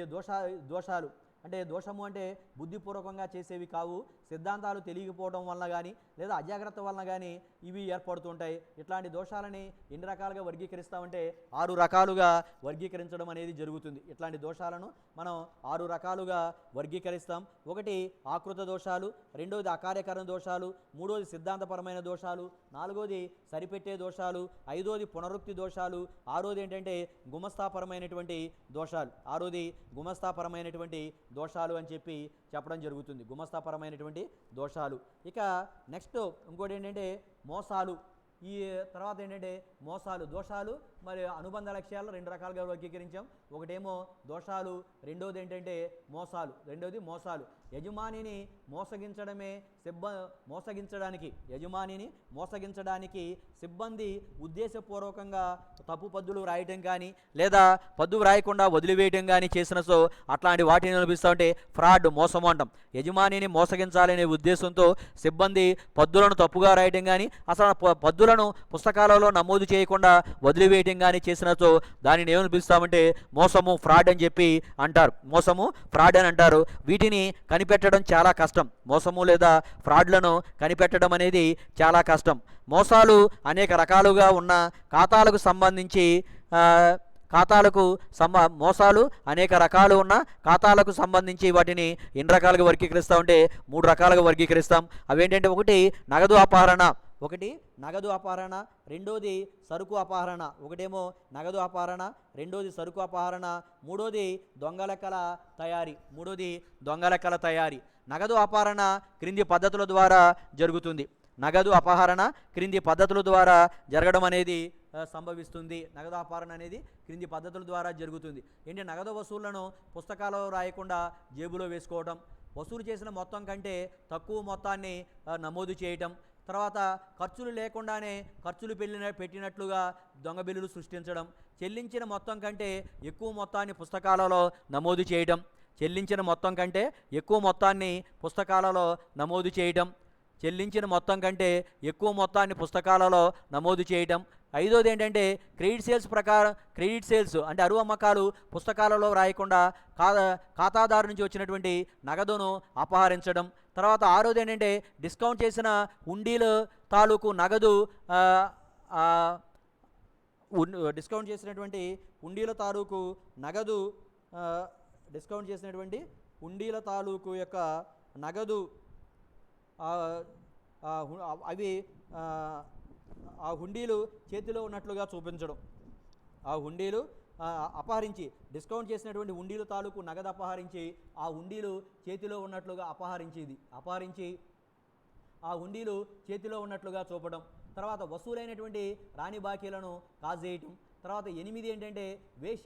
దోషాలు అంటే దోషము అంటే బుద్ధిపూర్వకంగా చేసేవి కావు, సిద్ధాంతాలు తెలియకపోవడం వలన కానీ లేదా అజాగ్రత్త వలన కానీ ఇవి ఏర్పడుతుంటాయి. ఇట్లాంటి దోషాలని ఎన్ని రకాలుగా వర్గీకరిస్తామంటే 6 రకాలుగా వర్గీకరించడం అనేది జరుగుతుంది. ఇట్లాంటి దోషాలను మనం 6 రకాలుగా వర్గీకరిస్తాం. ఒకటి ఆకృత దోషాలు, రెండోది అకార్యకరణ దోషాలు, మూడోది సిద్ధాంతపరమైన దోషాలు, నాలుగోది సరిపెట్టే దోషాలు, ఐదోది పునరుక్తి దోషాలు, ఆరోది ఏంటంటే గుమస్తాపరమైనటువంటి దోషాలు అని చెప్పి చెప్పడం జరుగుతుంది. గుమస్తాపరమైనటువంటి దోషాలు. ఇక నెక్స్ట్ ఇంకోటి ఏంటంటే మోసాలు. ఈ తర్వాత ఏంటంటే దోషాలు మరి అనుబంధ లక్ష్యాలు 2 రకాలుగా వర్గీకరించాం. ఒకటేమో దోషాలు, రెండోది ఏంటంటే మోసాలు. యజమానిని మోసగించడానికి సిబ్బంది ఉద్దేశపూర్వకంగా తప్పు పద్దులు రాయటం కానీ లేదా పద్దు వ్రాయకుండా వదిలివేయటం కానీ చేసిన అట్లాంటి వాటిని అనిపిస్తామంటే ఫ్రాడ్, మోసము అంటాం. యజమానిని మోసగించాలనే ఉద్దేశంతో సిబ్బంది పద్దులను తప్పుగా రాయటం కానీ అసలు పద్దులను పుస్తకాలలో నమోదు చేయకుండా వదిలివేయటం కానీ చేసినచో దానిని ఏమనిపిస్తామంటే మోసము, ఫ్రాడ్ అని చెప్పి అంటారు. మోసము, ఫ్రాడ్ అని అంటారు. వీటిని కనిపెట్టడం చాలా కష్టం. మోసము లేదా ఫ్రాడ్లను కనిపెట్టడం అనేది చాలా కష్టం. మోసాలు అనేక రకాలుగా ఉన్న ఖాతాలకు సంబంధించి మోసాలు అనేక రకాలు ఉన్న ఖాతాలకు సంబంధించి వాటిని ఎన్ని రకాలుగా వర్గీకరిస్తామంటే 3 రకాలుగా వర్గీకరిస్తాం. అవేంటంటే ఒకటి నగదు అపహరణ, రెండోది సరుకు అపహరణ. ఒకటేమో నగదు అపహరణ, రెండోది సరుకు అపహరణ, మూడోది దొంగ లెక్కల తయారీ. నగదు అపహరణ క్రింది పద్ధతుల ద్వారా జరుగుతుంది. నగదు అపహరణ క్రింది పద్ధతుల ద్వారా జరగడం అనేది సంభవిస్తుంది. నగదు అపహరణ అనేది క్రింది పద్ధతుల ద్వారా జరుగుతుంది. ఏంటి, నగదు వసూళ్లను పుస్తకాలలో రాయకుండా జేబులో వేసుకోవడం, వసూలు చేసిన మొత్తం కంటే తక్కువ మొత్తాన్ని నమోదు చేయటం, తర్వాత ఖర్చులు లేకుండానే ఖర్చులు పెట్టినట్లుగా దొంగ బిల్లులు సృష్టించడం, చెల్లించిన మొత్తం కంటే ఎక్కువ మొత్తాన్ని పుస్తకాలలో నమోదు చేయడం, చెల్లించిన మొత్తం కంటే ఎక్కువ మొత్తాన్ని పుస్తకాలలో నమోదు చేయటం. ఐదోది ఏంటంటే క్రెడిట్ సేల్స్ అంటే అరువు అమ్మకాలు పుస్తకాలలో రాయకుండా ఖాతాదారు నుంచి వచ్చినటువంటి నగదును అపహరించడం. తర్వాత ఆరోది ఏంటంటే డిస్కౌంట్ చేసిన హుండీల తాలూకు నగదు డిస్కౌంట్ చేసినటువంటి హుండీల తాలూకు యొక్క నగదు అవి ఆ హుండీలు చేతిలో ఉన్నట్లుగా చూపించడం. ఆ హుండీలు అపహరించి డిస్కౌంట్ చేసినటువంటి హుండీల తాలూకు నగదు అపహరించి ఆ హుండీలు చేతిలో ఉన్నట్లుగా అపహరించి ఆ హుండీలు చేతిలో ఉన్నట్లుగా చూపడం. తర్వాత వసూలైనటువంటి రాని బాకీలను కాజేయటం. తర్వాత 8 ఏంటంటే వేజ్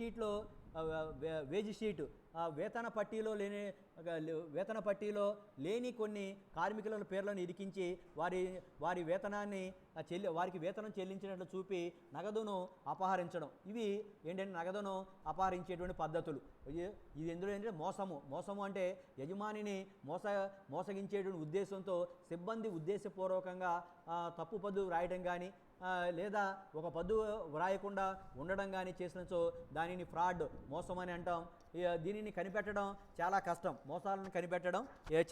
షీట్ వేతన పట్టీలో లేని కొన్ని కార్మికుల పేర్లను ఇరికించి వారి వేతనాన్ని వారికి వేతనం చెల్లించినట్లు చూపి నగదును అపహరించడం. ఇవి ఏంటంటే నగదును అపహరించేటువంటి పద్ధతులు. ఇది ఎందులో ఏంటంటే మోసము అంటే యజమానిని మోసగించేటువంటి ఉద్దేశంతో సిబ్బంది ఉద్దేశపూర్వకంగా తప్పు పద్దు రాయడం కానీ లేదా ఒక పద్దు వ్రాయకుండా ఉండడం కానీ చేసినచో దానిని ఫ్రాడ్, మోసం అని అంటాం. దీనిని కనిపెట్టడం చాలా కష్టం. మోసాలను కనిపెట్టడం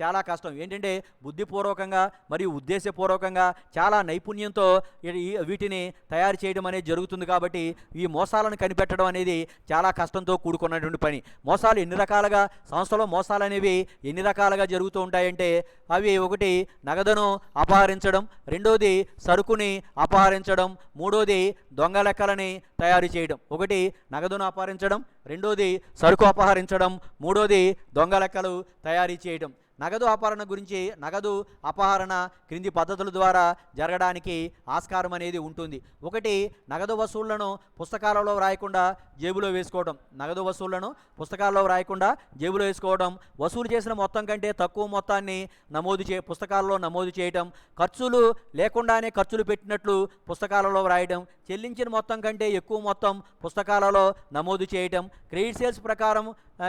చాలా కష్టం. ఏంటంటే బుద్ధిపూర్వకంగా మరియు ఉద్దేశపూర్వకంగా చాలా నైపుణ్యంతో వీటిని తయారు చేయడం అనేది జరుగుతుంది. కాబట్టి ఈ మోసాలను కనిపెట్టడం అనేది చాలా కష్టంతో కూడుకున్నటువంటి పని. మోసాలు సంస్థలో మోసాలు అనేవి ఎన్ని రకాలుగా జరుగుతూ ఉంటాయంటే అవి ఒకటి నగదును అపహరించడం, రెండోది సరుకుని అపహరించడం, మూడోది దొంగ లెక్కలని తయారు చేయడం. ఒకటి నగదును అపహరించడం, రెండోది సరుకు అపహరించడం, మూడోది దొంగ లెక్కలు తయారీ చేయడం. నగదు అపహరణ గురించి నగదు అపహరణ క్రింది పద్ధతుల ద్వారా జరగడానికి ఆస్కారం అనేది ఉంటుంది. ఒకటి, నగదు వసూళ్లను పుస్తకాలలో వ్రాయకుండా జేబులో వేసుకోవడం. నగదు వసూళ్లను పుస్తకాల్లో వ్రాయకుండా జేబులో వేసుకోవడం, వసూలు చేసిన మొత్తం కంటే తక్కువ మొత్తాన్ని పుస్తకాలలో నమోదు చేయటం, ఖర్చులు లేకుండానే ఖర్చులు పెట్టినట్లు పుస్తకాలలో వ్రాయడం, చెల్లించిన మొత్తం కంటే ఎక్కువ మొత్తం పుస్తకాలలో నమోదు చేయటం, క్రెడిట్ సేల్స్ ప్రకారం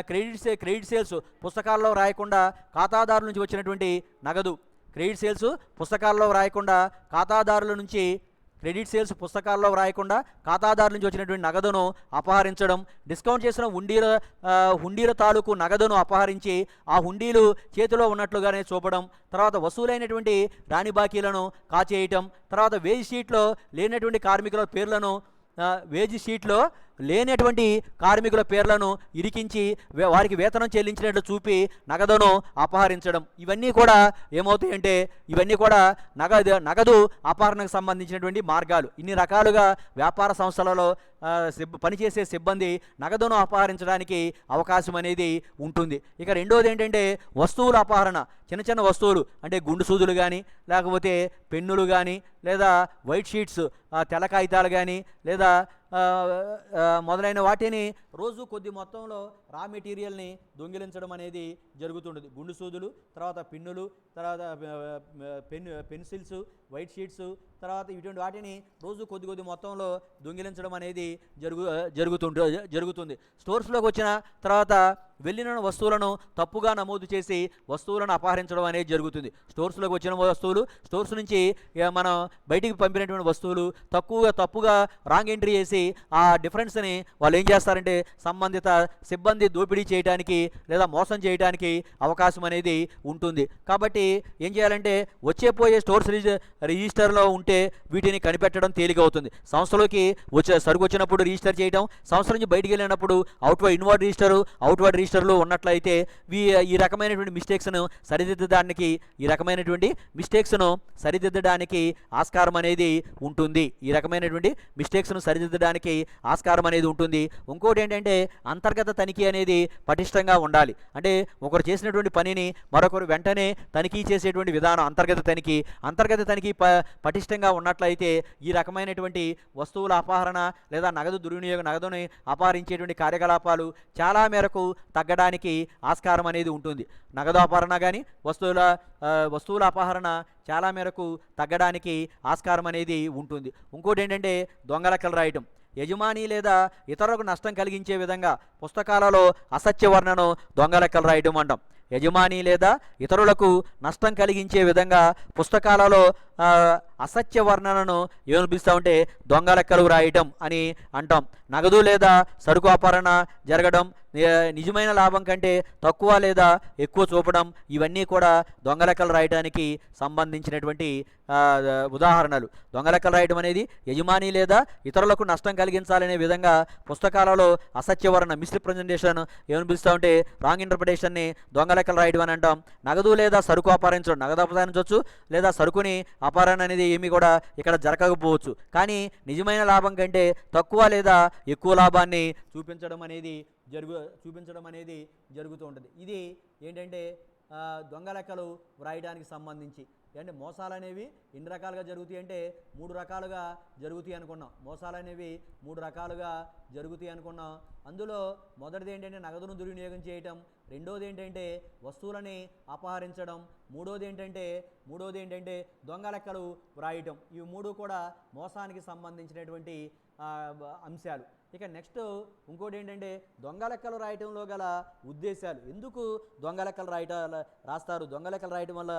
క్రెడిట్ సేల్స్ పుస్తకాల్లో వ్రాయకుండా ఖాతాదారుల నుంచి వచ్చినటువంటి నగదు క్రెడిట్ సేల్స్ పుస్తకాల్లో వ్రాయకుండా ఖాతాదారుల నుంచి క్రెడిట్ సేల్స్ పుస్తకాల్లో వ్రాయకుండా ఖాతాదారుల నుంచి వచ్చినటువంటి నగదును అపహరించడం, డిస్కౌంట్ చేసిన హుండీల తాలూకు నగదును అపహరించి ఆ హుండీలు చేతిలో ఉన్నట్లుగానే చూపడం, తర్వాత వసూలైనటువంటి రాణి బాకీలను కాచేయటం, తర్వాత వేజ్ షీట్లో లేనటువంటి కార్మికుల పేర్లను ఇరికించి వారికి వేతనం చెల్లించినట్లు చూపి నగదును అపహరించడం. ఇవన్నీ కూడా ఏమవుతాయంటే ఇవన్నీ కూడా నగదు అపహరణకు సంబంధించినటువంటి మార్గాలు. ఇన్ని రకాలుగా వ్యాపార సంస్థలలో పనిచేసే సిబ్బంది నగదును అపహరించడానికి అవకాశం అనేది ఉంటుంది. ఇక రెండోది ఏంటంటే వస్తువుల అపహరణ. చిన్న చిన్న వస్తువులు అంటే గుండు సూదులు కానీ, లేకపోతే పెన్నులు కానీ, లేదా వైట్ షీట్స్ తెల్ల కాగితాలు కానీ, లేదా మొదలైన వాటిని రోజు కొద్ది మొత్తంలో రా మెటీరియల్ని దొంగిలించడం అనేది జరుగుతుంటుంది. గుండు సూదులు, తర్వాత పిన్నులు, తర్వాత పెన్సిల్స్, వైట్ షీట్స్, తర్వాత ఇటువంటి వాటిని రోజు కొద్ది మొత్తంలో దొంగిలించడం అనేది జరుగుతుంది. స్టోర్స్లోకి వచ్చిన తర్వాత వెళ్ళిన వస్తువులను తప్పుగా నమోదు చేసి వస్తువులను అపహరించడం అనేది జరుగుతుంది. స్టోర్స్లోకి వచ్చిన వస్తువులు, స్టోర్స్ నుంచి మనం బయటికి పంపినటువంటి వస్తువులు తప్పుగా రాంగ్ ఎంట్రీ చేసి ఆ డిఫరెన్స్ని వాళ్ళు ఏం చేస్తారంటే సంబంధిత సిబ్బంది దోపిడీ చేయడానికి లేదా మోసం చేయడానికి అవకాశం అనేది ఉంటుంది. కాబట్టి ఏం చేయాలంటే పోయే స్టోర్స్ రిజిస్టర్లో ఉంటే వీటిని కనిపెట్టడం తేలికవుతుంది. సంస్థలోకి సరుకు వచ్చినప్పుడు రిజిస్టర్ చేయడం, సంస్థ నుంచి బయటికి వెళ్ళినప్పుడు ఇన్వర్డ్ రిజిస్టర్లు ఉన్నట్లయితే ఈ రకమైనటువంటి సరిదిద్దడానికి ఆస్కారం అనేది ఉంటుంది. ఇంకోటి ఏంటంటే అంతర్గత తనిఖీ అనేది పటిష్టంగా ఉండాలి. అంటే ఒకరు చేసినటువంటి పనిని మరొకరు వెంటనే తనిఖీ చేసేటువంటి విధానం అంతర్గత తనిఖీ పటిష్టంగా ఉన్నట్లయితే ఈ రకమైనటువంటి వస్తువుల అపహరణ లేదా నగదుని అపహరించేటువంటి కార్యకలాపాలు చాలా మేరకు తగ్గడానికి ఆస్కారం అనేది ఉంటుంది. నగదు అపహరణ కానీ వస్తువుల అపహరణ చాలా మేరకు తగ్గడానికి ఆస్కారం అనేది ఉంటుంది. ఇంకోటి ఏంటంటే దొంగ లెక్కలు రాయటం. యజమాని లేదా ఇతరులకు నష్టం కలిగించే విధంగా పుస్తకాలలో అసత్య వర్ణను దొంగ లెక్కలు రాయటం అంటాం. యజమాని లేదా ఇతరులకు నష్టం కలిగించే విధంగా పుస్తకాలలో అసత్య వర్ణనను ఏమని పిలుస్తామంటే దొంగ లెక్కలు రాయటం అని అంటాం. నగదు లేదా సరుకు అపహరణ జరగడం, నిజమైన లాభం కంటే తక్కువ లేదా ఎక్కువ చూపడం, ఇవన్నీ కూడా దొంగ లెక్కలు రాయడానికి సంబంధించినటువంటి ఉదాహరణలు. దొంగ లెక్కలు రాయడం అనేది యజమాని లేదా ఇతరులకు నష్టం కలిగించాలనే విధంగా పుస్తకాలలో అసత్యవర్ణ మిస్రిప్రజెంటేషన్ ఏమని పిలుస్తామంటే రాంగ్ ఇంటర్ప్రిటేషన్ని దొంగ లెక్కలు రాయడం అని అంటాం. నగదు లేదా సరుకు అపహరించడం, నగదు అపహరించవచ్చు లేదా సరుకుని అపహరణ అనేది ఏమీ కూడా ఇక్కడ జరగకపోవచ్చు. కానీ నిజమైన లాభం కంటే తక్కువ లేదా ఎక్కువ లాభాన్ని చూపించడం అనేది జరుగుతూ ఉంటుంది. ఇది ఏంటంటే దొంగ లెక్కలు వ్రాయడానికి సంబంధించి. అంటే మోసాలు అనేవి ఎన్ని రకాలుగా జరుగుతాయి అంటే 3 రకాలుగా జరుగుతాయి అనుకున్నాం. అందులో మొదటిది ఏంటంటే నగదును దుర్వినియోగం చేయటం, రెండోది ఏంటంటే వస్తువులని అపహరించడం, మూడోది ఏంటంటే దొంగ లెక్కలు వ్రాయటం. ఇవి 3 కూడా మోసానికి సంబంధించినటువంటి అంశాలు. ఇక నెక్స్ట్ ఇంకోటి ఏంటంటే దొంగ లెక్కలు రాయటంలో గల ఉద్దేశాలు. ఎందుకు దొంగ లెక్కలు రాస్తారు? దొంగ లెక్కలు రాయటం వల్ల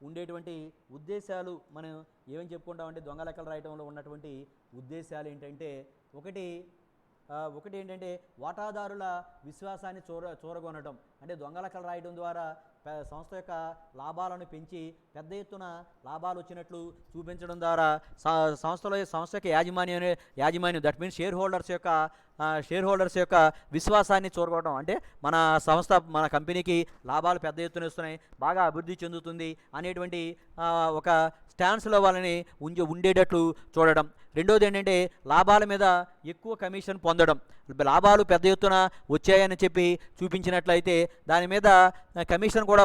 ఉండేటువంటి ఉద్దేశాలు మనం ఏమని చెప్పుకుంటామంటే దొంగ లెక్కలు రాయటంలో ఉన్నటువంటి ఉద్దేశాలు ఏంటంటే ఒకటి ఏంటంటే వాటాదారుల విశ్వాసాన్ని చూరగొనడం. అంటే దొంగ లెక్కలు రాయడం ద్వారా సంస్థ యొక్క లాభాలను పెంచి పెద్ద ఎత్తున లాభాలు వచ్చినట్లు చూపించడం ద్వారా సంస్థ యొక్క యాజమాన్యం దట్ మీన్స్ షేర్ హోల్డర్స్ యొక్క విశ్వాసాన్ని చూరగొట్టడం, అంటే మన సంస్థ మన కంపెనీకి లాభాలు పెద్ద ఎత్తున ఇస్తున్నాయి, బాగా అభివృద్ధి చెందుతుంది అనేటువంటి ఒక స్టాన్స్లో వాళ్ళని ఉండేటట్లు చూడడం. రెండోది ఏంటంటే లాభాల మీద ఎక్కువ కమిషన్ పొందడం. లాభాలు పెద్ద ఎత్తున వచ్చాయని చెప్పి చూపించినట్లయితే దాని మీద కమిషన్ కూడా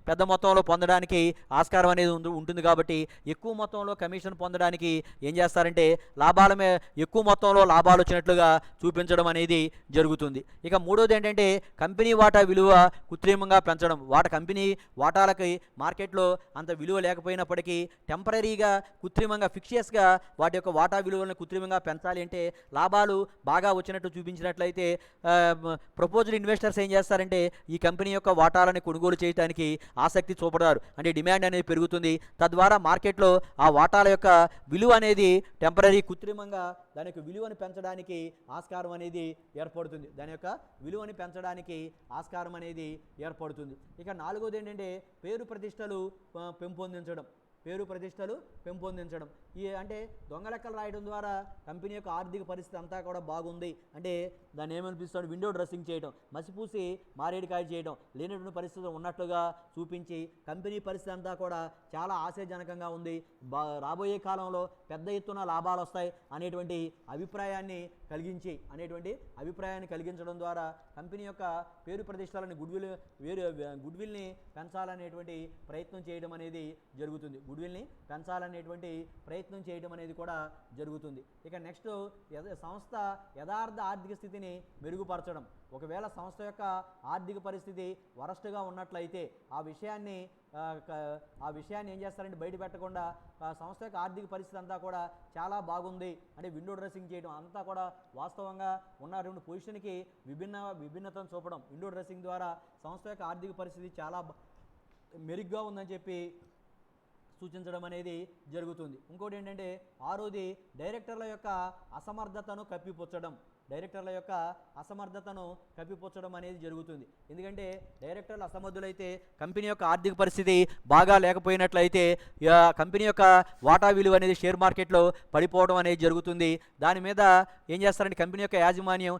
పెద్ద మొత్తంలో పొందడానికి ఆస్కారం అనేది ఉంటుంది. కాబట్టి ఎక్కువ మొత్తంలో కమిషన్ పొందడానికి ఏం చేస్తారంటే లాభాల మీద ఎక్కువ మొత్తంలో లాభాలు వచ్చినట్లుగా చూపించడం అనేది జరుగుతుంది. ఇక మూడోది ఏంటంటే కంపెనీ వాటా విలువ కృత్రిమంగా పెంచడం. కంపెనీ వాటాలకి మార్కెట్లో అంత విలువ లేకపోయినప్పటికీ టెంపరీగా కృత్రిమంగా ఫిక్షియస్గా వాటి యొక్క వాటా విలువలను కృత్రిమంగా పెంచాలి అంటే లాభాలు బాగా వచ్చినట్టు చూపించినట్లయితే ప్రపోజ్డ్ ఇన్వెస్టర్స్ ఏం చేస్తారంటే ఈ కంపెనీ యొక్క వాటాలను కొనుగోలు చేయడానికి ఆసక్తి చూపడారు, అంటే డిమాండ్ అనేది పెరుగుతుంది. తద్వారా మార్కెట్లో ఆ వాటాల యొక్క విలువ అనేది టెంపరీ కృత్రిమంగా దాని యొక్క విలువను పెంచడానికి ఆస్కారం అనేది ఏర్పడుతుంది. ఇక నాలుగోది ఏంటంటే పేరు ప్రతిష్టలు పెంపొందించడం. అంటే దొంగ లెక్కలు రాయడం ద్వారా కంపెనీ యొక్క ఆర్థిక పరిస్థితి అంతా కూడా బాగుంది అంటే దాన్ని ఏమనిపిస్తాడు, విండో డ్రెస్సింగ్ చేయడం, మసిపూసి మారేడికాయ చేయడం, లేనటువంటి పరిస్థితులు ఉన్నట్లుగా చూపించి కంపెనీ పరిస్థితి అంతా కూడా చాలా ఆశాజనకంగా ఉంది, రాబోయే కాలంలో పెద్ద ఎత్తున లాభాలు వస్తాయి అనేటువంటి అభిప్రాయాన్ని కలిగించడం ద్వారా కంపెనీ యొక్క పేరు ప్రతిష్టలని గుడ్విల్ని పెంచాలనేటువంటి ప్రయత్నం చేయడం అనేది కూడా జరుగుతుంది. ఇక నెక్స్ట్ సంస్థ యథార్థ ఆర్థిక స్థితిని మెరుగుపరచడం. ఒకవేళ సంస్థ యొక్క ఆర్థిక పరిస్థితి వరస్ట్గా ఉన్నట్లయితే ఆ విషయాన్ని ఏం చేస్తారంటే బయట పెట్టకుండా సంస్థ యొక్క ఆర్థిక పరిస్థితి అంతా కూడా చాలా బాగుంది అంటే విండో డ్రెస్సింగ్ చేయడం, అంతా కూడా వాస్తవంగా ఉన్నటువంటి పొజిషన్కి విభిన్నతను చూపడం. విండో డ్రెస్సింగ్ ద్వారా సంస్థ యొక్క ఆర్థిక పరిస్థితి చాలా మెరుగ్గా ఉందని చెప్పి సూచించడం అనేది జరుగుతుంది. ఇంకోటి ఏంటంటే ఆరోది డైరెక్టర్ల యొక్క అసమర్థతను కప్పిపుచ్చడం అనేది జరుగుతుంది. ఎందుకంటే డైరెక్టర్లు అసమర్థులైతే కంపెనీ యొక్క ఆర్థిక పరిస్థితి బాగా లేకపోయినట్లయితే కంపెనీ యొక్క వాటా విలువ అనేది షేర్ మార్కెట్లో పడిపోవడం అనేది జరుగుతుంది. దాని మీద ఏం చేస్తారంటే కంపెనీ యొక్క యాజమాన్యం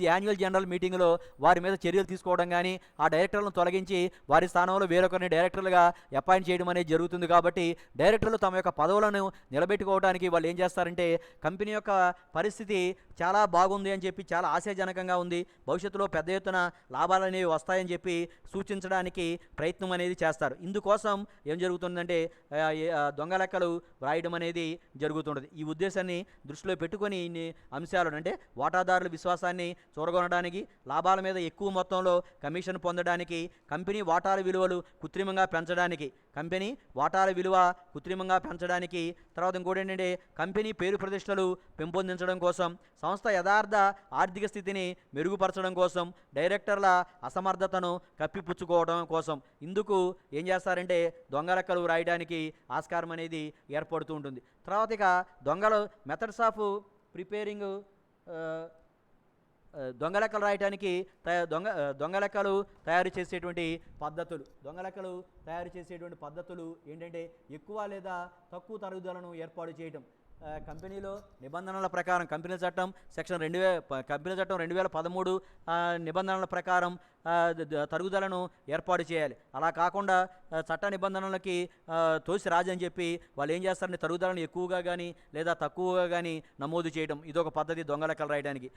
యాన్యువల్ జనరల్ మీటింగ్లో వారి మీద చర్యలు తీసుకోవడం కానీ ఆ డైరెక్టర్లను తొలగించి వారి స్థానంలో వేరొకరిని డైరెక్టర్లుగా అపాయింట్ చేయడం అనేది జరుగుతుంది. కాబట్టి డైరెక్టర్లు తమ యొక్క పదవులను నిలబెట్టుకోవడానికి వాళ్ళు ఏం చేస్తారంటే కంపెనీ యొక్క పరిస్థితి చాలా బాగుంది అని చెప్పి, చాలా ఆశాజనకంగా ఉంది, భవిష్యత్తులో పెద్ద ఎత్తున లాభాలు అనేవి వస్తాయని చెప్పి సూచించడానికి ప్రయత్నం అనేది చేస్తారు. ఇందుకోసం ఏం జరుగుతుందంటే దొంగ లెక్కలు వ్రాయడం అనేది జరుగుతుంటుంది. ఈ ఉద్దేశాన్ని దృష్టిలో పెట్టుకొని ఇన్ని అంశాలను అంటే వాటాదారుల విశ్వాసాన్ని చూరగొనడానికి, లాభాల మీద ఎక్కువ మొత్తంలో కమిషన్ పొందడానికి, కంపెనీ వాటాల విలువలు కృత్రిమంగా పెంచడానికి, తర్వాత ఇంకోటి ఏంటంటే కంపెనీ పేరు ప్రతిష్టలు పెంపొందించడం కోసం, సంస్థ యథార్థ ఆర్థిక స్థితిని మెరుగుపరచడం కోసం, డైరెక్టర్ల అసమర్థతను కప్పిపుచ్చుకోవడం కోసం ఇందుకు ఏం చేస్తారంటే దొంగ లెక్కలు రాయడానికి ఆస్కారం అనేది ఏర్పడుతూ ఉంటుంది. తర్వాత ఇక మెథడ్స్ ఆఫ్ ప్రిపేరింగ్ దొంగ లెక్కలు రాయడానికి దొంగ లెక్కలు తయారు చేసేటువంటి పద్ధతులు ఏంటంటే ఎక్కువ లేదా తక్కువ తరుగుదలను ఏర్పాటు చేయడం. కంపెనీలో నిబంధనల ప్రకారం కంపెనీ చట్టం 2013 నిబంధనల ప్రకారం తరుగుదలను ఏర్పాటు చేయాలి. అలా కాకుండా చట్ట నిబంధనలకి తోసి రాజని చెప్పి వాళ్ళు ఏం చేస్తారంటే తరుగుదలను ఎక్కువగా కానీ లేదా తక్కువగా కానీ నమోదు చేయడం, ఇదొక పద్ధతి దొంగ లెక్కలు రాయడానికి.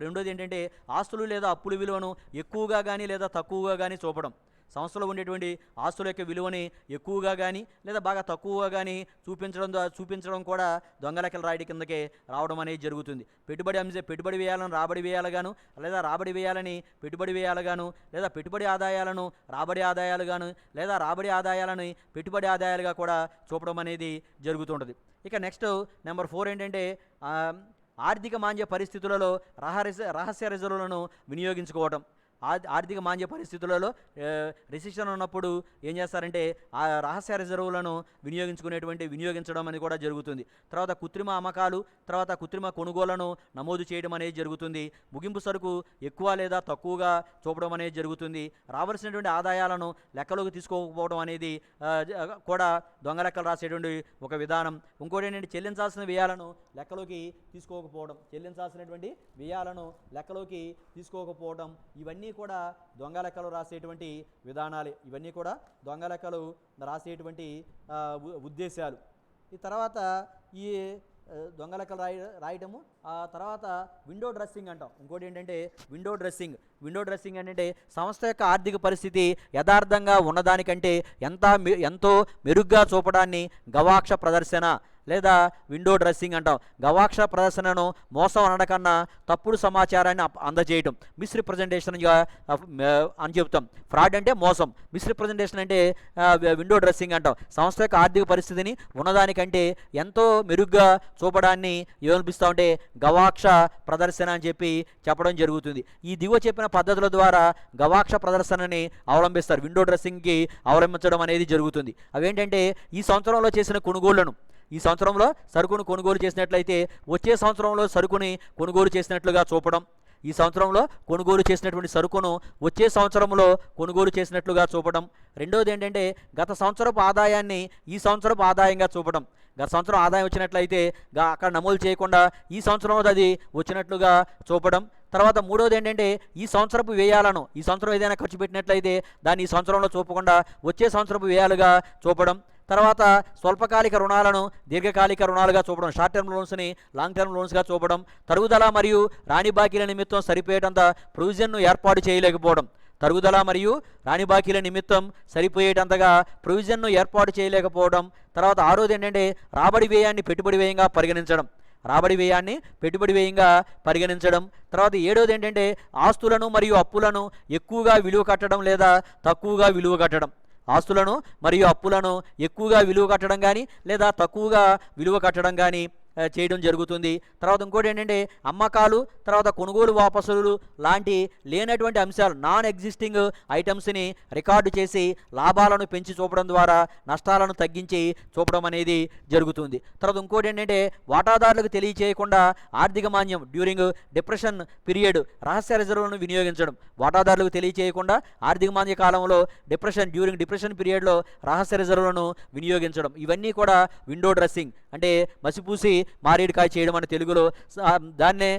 రెండోది ఏంటంటే ఆస్తులు లేదా అప్పుల విలువను ఎక్కువగా కానీ లేదా తక్కువగా కానీ చూపడం. సంస్థలో ఉండేటువంటి ఆస్తుల యొక్క విలువని ఎక్కువగా కానీ లేదా బాగా తక్కువగా కానీ చూపించడం కూడా దొంగ లెక్కలు రాయడం కిందకే రావడం అనేది జరుగుతుంది. పెట్టుబడి వేయాలని రాబడి వేయాలగాను, లేదా రాబడి వేయాలని పెట్టుబడి వేయాలగాను, లేదా పెట్టుబడి ఆదాయాలను రాబడి ఆదాయాలుగాను, లేదా రాబడి ఆదాయాలని పెట్టుబడి ఆదాయాలుగా కూడా చూపడం అనేది జరుగుతుంటుంది. ఇక నెక్స్ట్ నెంబర్ 4 ఏంటంటే ఆర్థిక మాంద్య పరిస్థితులలో రహస్య రిజర్వులను వినియోగించుకోవటం. ఆర్థిక మాంద్య పరిస్థితులలో రిసెషన్ ఉన్నప్పుడు ఏం చేస్తారంటే ఆ రహస్య రిజర్వులను వినియోగించడం అనేది కూడా జరుగుతుంది. తర్వాత కృత్రిమ అమ్మకాలు, తర్వాత కృత్రిమ కొనుగోళ్లను నమోదు చేయడం అనేది జరుగుతుంది. ముగింపు సరుకు ఎక్కువ లేదా తక్కువగా చూపడం అనేది జరుగుతుంది. రావాల్సినటువంటి ఆదాయాలను లెక్కలోకి తీసుకోకపోవడం అనేది కూడా దొంగ లెక్కలు రాసేటువంటి ఒక విధానం. ఇంకోటి ఏంటంటే చెల్లించాల్సిన వ్యయాలను లెక్కలోకి తీసుకోకపోవడం, ఇవన్నీ కూడా దొంగ లెక్కలు రాసేటువంటి విధానాలే. ఇవన్నీ కూడా దొంగ లెక్కలు రాసేటువంటి ఉద్దేశాలు. ఈ తర్వాత ఈ దొంగ లెక్కలు రాయటము, ఆ తర్వాత విండో డ్రెస్సింగ్ అంటాం. ఇంకోటి ఏంటంటే విండో డ్రెస్సింగ్ ఏంటంటే సంస్థ యొక్క ఆర్థిక పరిస్థితి యథార్థంగా ఉన్నదానికంటే ఎంతో మెరుగ్గా చూపడాన్ని గవాక్ష ప్రదర్శన లేదా విండో డ్రెస్సింగ్ అంటాం. గవాక్ష ప్రదర్శనను మోసం అనడకన్నా తప్పుడు సమాచారాన్ని అందజేయటం మిస్రిప్రజెంటేషన్గా అని చెప్తాం. ఫ్రాడ్ అంటే మోసం, మిస్రిప్రజెంటేషన్ అంటే విండో డ్రెస్సింగ్ అంటాం. సంస్థ యొక్క ఆర్థిక పరిస్థితిని ఉన్నదానికంటే ఎంతో మెరుగ్గా చూపడాన్ని ఏమనిపిస్తూ ఉంటే గవాక్ష ప్రదర్శన అని చెప్పడం జరుగుతుంది. ఈ దిగువ చెప్పిన పద్ధతుల ద్వారా గవాక్ష ప్రదర్శనని అవలంబిస్తారు, విండో డ్రెస్సింగ్కి అవలంబించడం అనేది జరుగుతుంది. అవేంటంటే ఈ సంవత్సరంలో చేసిన కొనుగోళ్లను, ఈ సంవత్సరంలో సరుకును కొనుగోలు చేసినట్లయితే వచ్చే సంవత్సరంలో సరుకుని కొనుగోలు చేసినట్లుగా చూపడం, ఈ సంవత్సరంలో కొనుగోలు చేసినటువంటి సరుకును వచ్చే సంవత్సరంలో కొనుగోలు చేసినట్లుగా చూపడం. రెండోది ఏంటంటే గత సంవత్సరపు ఆదాయాన్ని ఈ సంవత్సరపు ఆదాయంగా చూపడం. గత సంవత్సరం ఆదాయం వచ్చినట్లయితే అక్కడ నమోదు చేయకుండా ఈ సంవత్సరంలో అది వచ్చినట్లుగా చూపడం. తర్వాత మూడోది ఏంటంటే ఈ సంవత్సరపు వ్యయాలను, ఈ సంవత్సరం ఏదైనా ఖర్చు పెట్టినట్లయితే దాన్ని ఈ సంవత్సరంలో చూపకుండా వచ్చే సంవత్సరపు వ్యయాలుగా చూపడం. తర్వాత స్వల్పకాలిక రుణాలను దీర్ఘకాలిక రుణాలుగా చూపడం, షార్ట్ టర్మ్ లోన్స్ని లాంగ్ టర్మ్ లోన్స్గా చూపడం. తరుగుదల మరియు రాణి బాకీల నిమిత్తం సరిపోయేటంత ప్రొవిజన్ను ఏర్పాటు చేయలేకపోవడం, తరుగుదల మరియు రాణి బాకీల నిమిత్తం సరిపోయేటంతగా ప్రొవిజన్ను ఏర్పాటు చేయలేకపోవడం. తర్వాత ఆరోది ఏంటంటే రాబడి వ్యయాన్ని పెట్టుబడి వ్యయంగా పరిగణించడం. తర్వాత ఏడోది ఏంటంటే ఆస్తులను మరియు అప్పులను ఎక్కువగా విలువ కట్టడం లేదా తక్కువగా విలువ కట్టడం, ఆస్తులను మరియు అప్పులను ఎక్కువగా విలువ కట్టడం కానీ లేదా తక్కువగా విలువ కట్టడం కానీ చేయడం జరుగుతుంది. తర్వాత ఇంకోటి ఏంటంటే అమ్మకాలు, తర్వాత కొనుగోలు వాపసులు లాంటి లేనటువంటి అంశాలు, నాన్ ఎగ్జిస్టింగ్ ఐటమ్స్ని రికార్డు చేసి లాభాలను పెంచి చూపడం ద్వారా నష్టాలను తగ్గించి చూపడం అనేది జరుగుతుంది. తర్వాత ఇంకోటి ఏంటంటే వాటాదారులకు తెలియచేయకుండా ఆర్థిక మాంద్యం డ్యూరింగ్ డిప్రెషన్ పీరియడ్ రహస్య రిజర్వులను వినియోగించడం. వాటాదారులకు తెలియచేయకుండా ఆర్థిక మాంద్య కాలంలో డ్యూరింగ్ డిప్రెషన్ పీరియడ్లో రహస్య రిజర్వులను వినియోగించడం. ఇవన్నీ కూడా విండో డ్రెస్సింగ్ అంటే మసిపూసి మారేడుకాయ చేయడం అని తెలుగులో, దాన్నే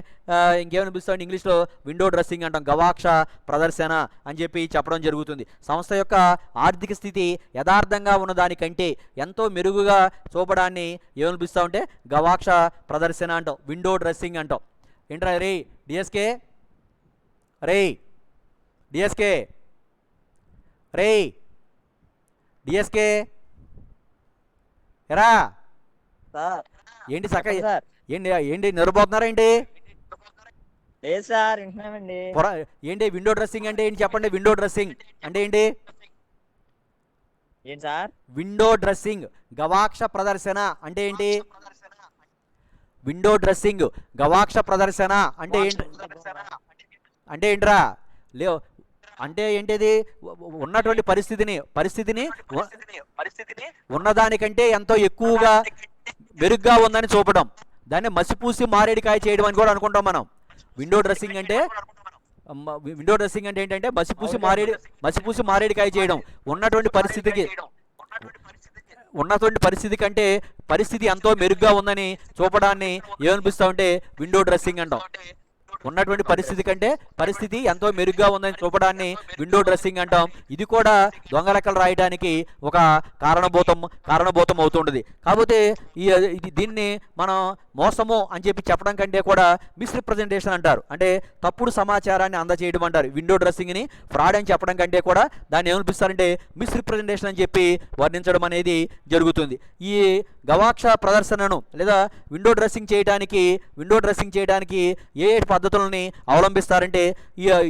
ఇంకేమనిపిస్తాం ఇంగ్లీష్లో విండో డ్రెస్సింగ్ అంటాం, గవాక్ష ప్రదర్శన అని చెప్పడం జరుగుతుంది. సంస్థ యొక్క ఆర్థిక స్థితి యథార్థంగా ఉన్నదానికంటే ఎంతో మెరుగుగా చూపడాన్ని ఏమనిపిస్తూ ఉంటే గవాక్ష ప్రదర్శన అంటాం, విండో డ్రెస్సింగ్ అంటాం. ఏంట్రా రే డిఎస్కే ఎరా ఏంటి సక్క ఏంటి నిద్రపోతున్నారా ఏంటి? లేదు సార్ వింటున్నామండి. ఏంటి విండో డ్రెస్సింగ్ అంటే ఏంటి చెప్పండి? విండో డ్రెస్సింగ్ అంటే ఏంటి? ఏంటి సార్ విండో డ్రెస్సింగ్ గవాక్ష ప్రదర్శన అంటే ఏంటి? విండో డ్రెస్సింగ్ గవాక్ష ప్రదర్శన అంటే ఏంటి? అంటే ఏంట్రా లేవు అంటే ఏంటిది? ఉన్నటువంటి పరిస్థితిని ఉన్నదానికంటే ఎంతో ఎక్కువగా మెరుగ్గా ఉందని చూపడం, దాన్ని మసిపూసి మారేడికాయ చేయడం అని కూడా అనుకుంటాం మనం. విండో డ్రెస్సింగ్ అంటే ఏంటంటే మసిపూసి మారేడికాయ చేయడం, ఉన్నటువంటి పరిస్థితి కంటే పరిస్థితి ఎంతో మెరుగ్గా ఉందని చూపడాన్ని ఏమనిపిస్తా ఉంటే విండో డ్రెస్సింగ్ అంటాం. ఉన్నటువంటి పరిస్థితి కంటే పరిస్థితి ఎంతో మెరుగ్గా ఉందని చూపడాన్ని విండో డ్రెస్సింగ్ అంటాం. ఇది కూడా దొంగ లెక్కలు రాయడానికి ఒక కారణభూతం అవుతుంటుంది. కాకపోతే దీన్ని మనం మోసము అని చెప్పడం కంటే కూడా మిస్రిప్రజెంటేషన్ అంటారు, అంటే తప్పుడు సమాచారాన్ని అందజేయడం అంటారు. విండో డ్రెస్సింగ్ని ఫ్రాడ్ అని చెప్పడం కంటే కూడా దాన్ని ఏమనిపిస్తారంటే మిస్రిప్రజెంటేషన్ అని చెప్పి వర్ణించడం అనేది జరుగుతుంది. ఈ గవాక్ష ప్రదర్శనను లేదా విండో డ్రెస్సింగ్ చేయడానికి ఏ పద్ధతులని అవలంబిస్తారంటే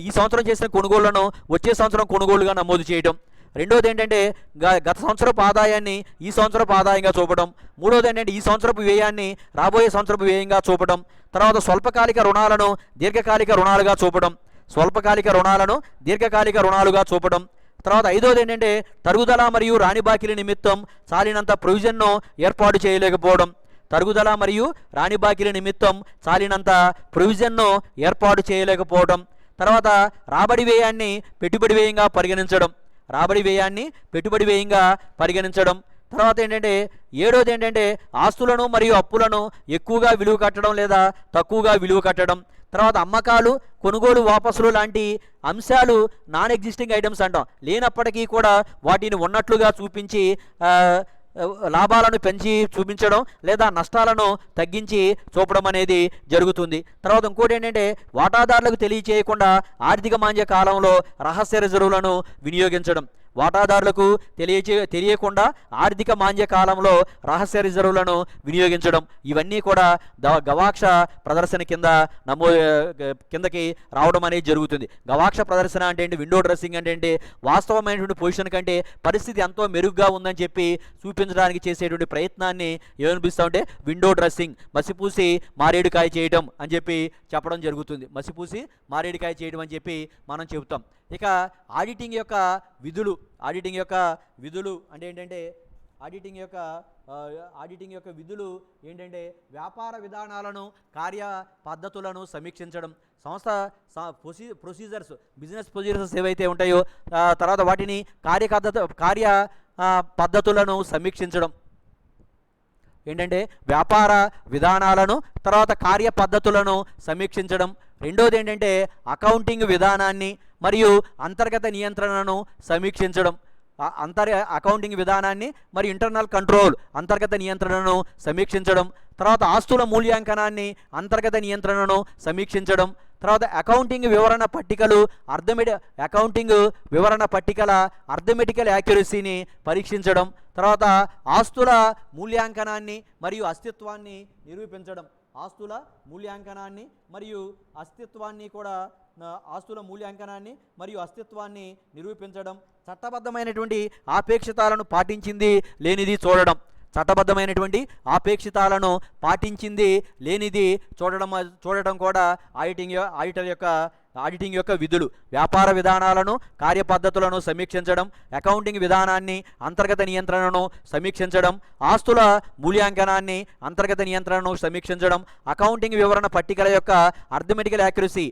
ఈ సంవత్సరం చేసిన కొనుగోళ్లను వచ్చే సంవత్సరం కొనుగోలుగా నమోదు చేయడం. రెండోది ఏంటంటే గత సంవత్సరపు ఆదాయాన్ని ఈ సంవత్సరపు ఆదాయంగా చూపడం. మూడోది ఏంటంటే ఈ సంవత్సరపు వ్యయాన్ని రాబోయే సంవత్సరపు వ్యయంగా చూపడం. తర్వాత స్వల్పకాలిక రుణాలను దీర్ఘకాలిక రుణాలుగా చూపడం. స్వల్పకాలిక రుణాలను దీర్ఘకాలిక రుణాలుగా చూపడం. తర్వాత ఐదోది ఏంటంటే తరుగుదల మరియు రాని బాకీల నిమిత్తం చాలినంత ప్రొవిజన్ను ఏర్పాటు చేయలేకపోవడం. తరుగుదల మరియు రాని బాకీల నిమిత్తం చాలినంత ప్రొవిజన్ను ఏర్పాటు చేయలేకపోవడం. తర్వాత రాబడి వ్యయాన్ని పెట్టుబడి వ్యయంగా పరిగణించడం. రాబడి వ్యయాన్ని పెట్టుబడి వ్యయంగా పరిగణించడం. తర్వాత ఏంటంటే ఏడోది ఏంటంటే ఆస్తులను మరియు అప్పులను ఎక్కువగా విలువ కట్టడం లేదా తక్కువగా విలువ కట్టడం. తర్వాత అమ్మకాలు, కొనుగోలు, వాపసులు లాంటి అంశాలు నాన్ ఎగ్జిస్టింగ్ ఐటమ్స్ అంటాం. లేనప్పటికీ కూడా వాటిని ఉన్నట్లుగా చూపించి లాభాలను పెంచి చూపించడం లేదా నష్టాలను తగ్గించి చూపడం అనేది జరుగుతుంది. తర్వాత ఇంకోటి ఏంటంటే వాటాదారులకు తెలియచేయకుండా ఆర్థిక మాంద్య కాలంలో రహస్య రిజర్వులను వినియోగించడం. వాటాదారులకు తెలియకుండా ఆర్థిక మాంద్య కాలంలో రహస్య రిజర్వులను వినియోగించడం. ఇవన్నీ కూడా గవాక్ష ప్రదర్శన కిందకి రావడం అనేది జరుగుతుంది. గవాక్ష ప్రదర్శన అంటే ఏంటి, విండో డ్రెస్సింగ్ అంటే ఏంటి, వాస్తవమైనటువంటి పొజిషన్ కంటే పరిస్థితి ఎంతో మెరుగ్గా ఉందని చెప్పి చూపించడానికి చేసేటువంటి ప్రయత్నాన్ని ఏమనిపిస్తామంటే విండో డ్రెస్సింగ్, మసిపూసి మారేడుకాయ చేయడం అని చెప్పి చెప్పడం జరుగుతుంది. మసిపూసి మారేడుకాయ చేయడం అని చెప్పి మనం చెబుతాం. ఇక ఆడిటింగ్ యొక్క విధులు అంటే ఏంటంటే ఆడిటింగ్ యొక్క విధులు ఏంటంటే వ్యాపార విధానాలను, కార్య పద్ధతులను సమీక్షించడం. సంస్థ ప్రొసీజర్స్, బిజినెస్ ప్రొసీజర్స్ ఏవైతే ఉంటాయో తర్వాత వాటిని కార్య పద్ధతులను సమీక్షించడం. ఏంటంటే వ్యాపార విధానాలను, తర్వాత కార్య పద్ధతులను సమీక్షించడం. రెండోది ఏంటంటే అకౌంటింగ్ విధానాన్ని మరియు అంతర్గత నియంత్రణను సమీక్షించడం. అకౌంటింగ్ విధానాన్ని మరియు ఇంటర్నల్ కంట్రోల్, అంతర్గత నియంత్రణను సమీక్షించడం. తర్వాత ఆస్తుల మూల్యాంకనాన్ని, అంతర్గత నియంత్రణను సమీక్షించడం. తర్వాత అకౌంటింగ్ వివరణ పట్టికల అర్థమెటికల్ యాక్యురసీని పరీక్షించడం. తర్వాత ఆస్తుల మూల్యాంకనాన్ని మరియు అస్తిత్వాన్ని నిరూపించడం. ఆస్తుల మూల్యాంకనాన్ని మరియు అస్తిత్వాన్ని నిరూపించడం. చట్టబద్ధమైనటువంటి ఆపేక్షితాలను పాటించింది లేనిది చూడడం. చట్టబద్ధమైనటువంటి ఆపేక్షితాలను పాటించింది లేనిది చూడటం కూడా ఆడిటింగ్ యొక్క విధులు. వ్యాపార విధానాలను, కార్యపద్ధతులను సమీక్షించడం, అకౌంటింగ్ విధానాన్ని, అంతర్గత నియంత్రణను సమీక్షించడం, ఆస్తుల మూల్యాంకనాన్ని, అంతర్గత నియంత్రణను సమీక్షించడం, అకౌంటింగ్ వివరణ పట్టికల యొక్క అర్థమెటికల్ యాక్యురసీ,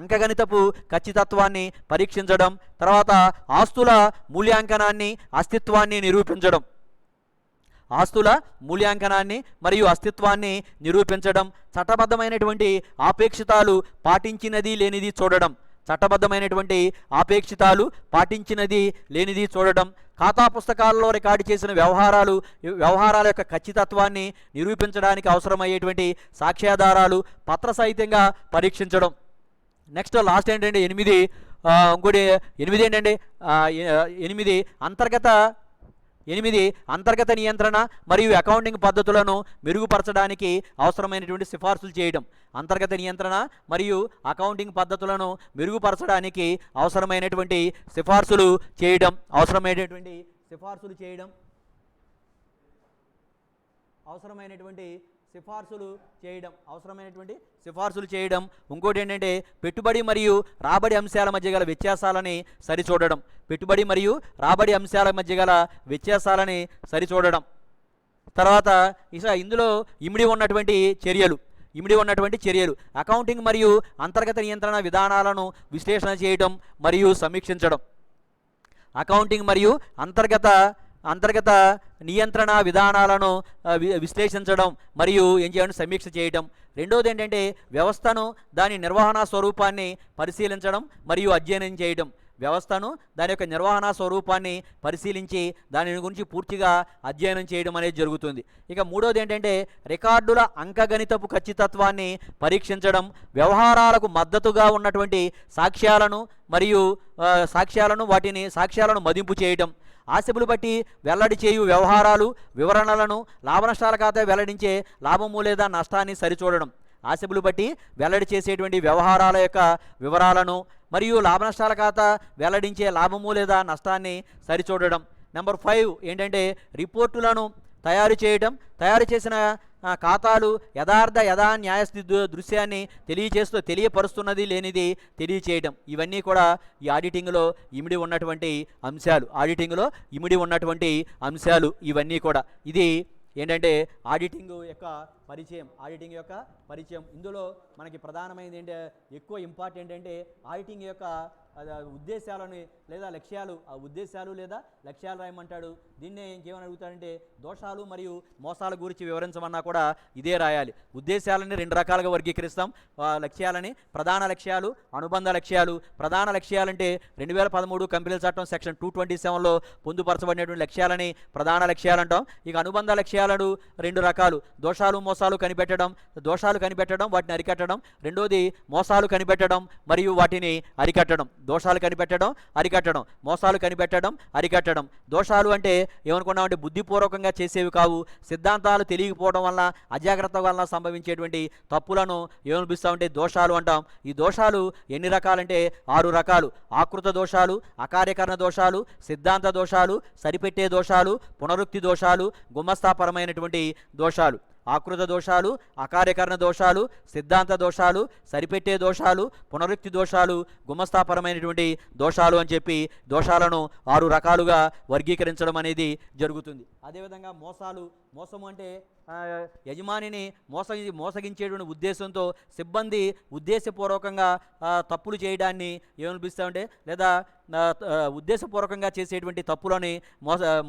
అంకగణితపు ఖచ్చితత్వాన్ని పరీక్షించడం. తర్వాత ఆస్తుల మూల్యాంకనాన్ని, అస్తిత్వాన్ని నిరూపించడం. ఆస్తుల మూల్యాంకనాన్ని మరియు అస్తిత్వాన్ని నిరూపించడం. చట్టబద్ధమైనటువంటి ఆపేక్షితాలు పాటించినది లేనిది చూడడం. చట్టబద్ధమైనటువంటి ఆపేక్షితాలు పాటించినది లేనిది చూడడం. ఖాతా పుస్తకాల్లో రికార్డు చేసిన వ్యవహారాల యొక్క ఖచ్చితత్వాన్ని నిరూపించడానికి అవసరమయ్యేటువంటి సాక్ష్యాధారాలు పత్రసహితంగా పరీక్షించడం. నెక్స్ట్ లాస్ట్ ఏంటంటే 8 ఏంటంటే అంతర్గత నియంత్రణ మరియు అకౌంటింగ్ పద్ధతులను మెరుగుపరచడానికి అవసరమైనటువంటి సిఫార్సులు చేయడం. అంతర్గత నియంత్రణ మరియు అకౌంటింగ్ పద్ధతులను మెరుగుపరచడానికి అవసరమైనటువంటి సిఫార్సులు చేయడం. సిఫార్సులు చేయడం. ఇంకోటి ఏంటంటే పెట్టుబడి మరియు రాబడి అంశాల మధ్య గల వ్యత్యాసాలని సరిచూడడం. తర్వాత ఇందులో ఇమిడి ఉన్నటువంటి చర్యలు అకౌంటింగ్ మరియు అంతర్గత నియంత్రణ విధానాలను విశ్లేషణ చేయడం మరియు సమీక్షించడం. అకౌంటింగ్ మరియు అంతర్గత నియంత్రణ విధానాలను విశ్లేషించడం మరియు సమీక్ష చేయడం. రెండోది ఏంటంటే వ్యవస్థను, దాని నిర్వహణ స్వరూపాన్ని పరిశీలించడం మరియు అధ్యయనం చేయడం. వ్యవస్థను, దాని యొక్క నిర్వహణ స్వరూపాన్ని పరిశీలించి దాని గురించి పూర్తిగా అధ్యయనం చేయడం అనేది జరుగుతుంది. ఇక మూడోది ఏంటంటే రికార్డుల అంకగణితపు ఖచ్చితత్వాన్ని పరీక్షించడం. వ్యవహారాలకు మద్దతుగా ఉన్నటువంటి సాక్ష్యాలను మదింపు చేయడం. ఆశలు బట్టి వెల్లడి చేయు వివరణలను, లాభనష్టాల ఖాతా వెల్లడించే లాభము లేదా నష్టాన్ని సరిచూడడం. ఆశలు బట్టి వెల్లడి చేసేటువంటి వ్యవహారాల యొక్క వివరాలను మరియు లాభనష్టాల ఖాతా వెల్లడించే లాభము లేదా నష్టాన్ని సరిచూడడం. నెంబర్ 5 ఏంటంటే తయారు చేసిన ఖాతాలు యథా న్యాయస్థితి దృశ్యాన్ని తెలియపరుస్తున్నది లేనిది తెలియచేయటం, ఇవన్నీ కూడా ఈ ఆడిటింగ్లో ఇమిడి ఉన్నటువంటి అంశాలు ఇవన్నీ కూడా. ఇది ఏంటంటే ఆడిటింగ్ యొక్క పరిచయం. ఇందులో మనకి ప్రధానమైనది ఏంటంటే ఎక్కువ ఇంపార్టెంట్ అంటే ఆడిటింగ్ యొక్క ఉద్దేశాలని లేదా లక్ష్యాలు, లక్ష్యాలు రాయమంటాడు. దీన్నే ఇంకేమని అడుగుతాడంటే దోషాలు మరియు మోసాల గురించి వివరించమన్నా కూడా ఇదే రాయాలి. ఉద్దేశాలని 2 రకాలుగా వర్గీకరిస్తాం. లక్ష్యాలని ప్రధాన లక్ష్యాలు, అనుబంధ లక్ష్యాలు. ప్రధాన లక్ష్యాలంటే 2013 కంపెనీల చట్టం సెక్షన్ 227లో పొందుపరచబడినటువంటి లక్ష్యాలని ప్రధాన లక్ష్యాలు అంటాం. ఇక అనుబంధ లక్ష్యాలను 2 రకాలు: దోషాలు మోసాలు కనిపెట్టడం, వాటిని అరికట్టడం. రెండోది మోసాలు కనిపెట్టడం మరియు వాటిని అరికట్టడం. దోషాలు కనిపెట్టడం, అరికట్టడం. మోసాలు కనిపెట్టడం, అరికట్టడం. దోషాలు అంటే ఏమనుకున్నామంటే బుద్ధిపూర్వకంగా చేసేవి కావు, సిద్ధాంతాలు తెలియకపోవడం వల్ల, అజాగ్రత్త వలన సంభవించేటువంటి తప్పులను ఏమనిపిస్తామంటే దోషాలు అంటాం. ఈ దోషాలు ఎన్ని రకాలంటే 6 రకాలు: ఆకృత దోషాలు, అకార్యకరణ దోషాలు, సిద్ధాంత దోషాలు, సరిపెట్టే దోషాలు, పునరుక్తి దోషాలు, గుమస్తాపరమైనటువంటి దోషాలు. ఆకృత దోషాలు, అకార్యకరణ దోషాలు, సిద్ధాంత దోషాలు, సరిపెట్టే దోషాలు, పునరుక్తి దోషాలు, గుమస్తాపరమైనటువంటి దోషాలు అని చెప్పి దోషాలను 6 రకాలుగా వర్గీకరించడం అనేది జరుగుతుంది. అదేవిధంగా మోసము అంటే యజమానిని మోసగించేటువంటి ఉద్దేశంతో సిబ్బంది ఉద్దేశపూర్వకంగా తప్పులు చేయడాన్ని ఏమనిపిస్తామంటే లేదా ఉద్దేశపూర్వకంగా చేసేటువంటి తప్పులని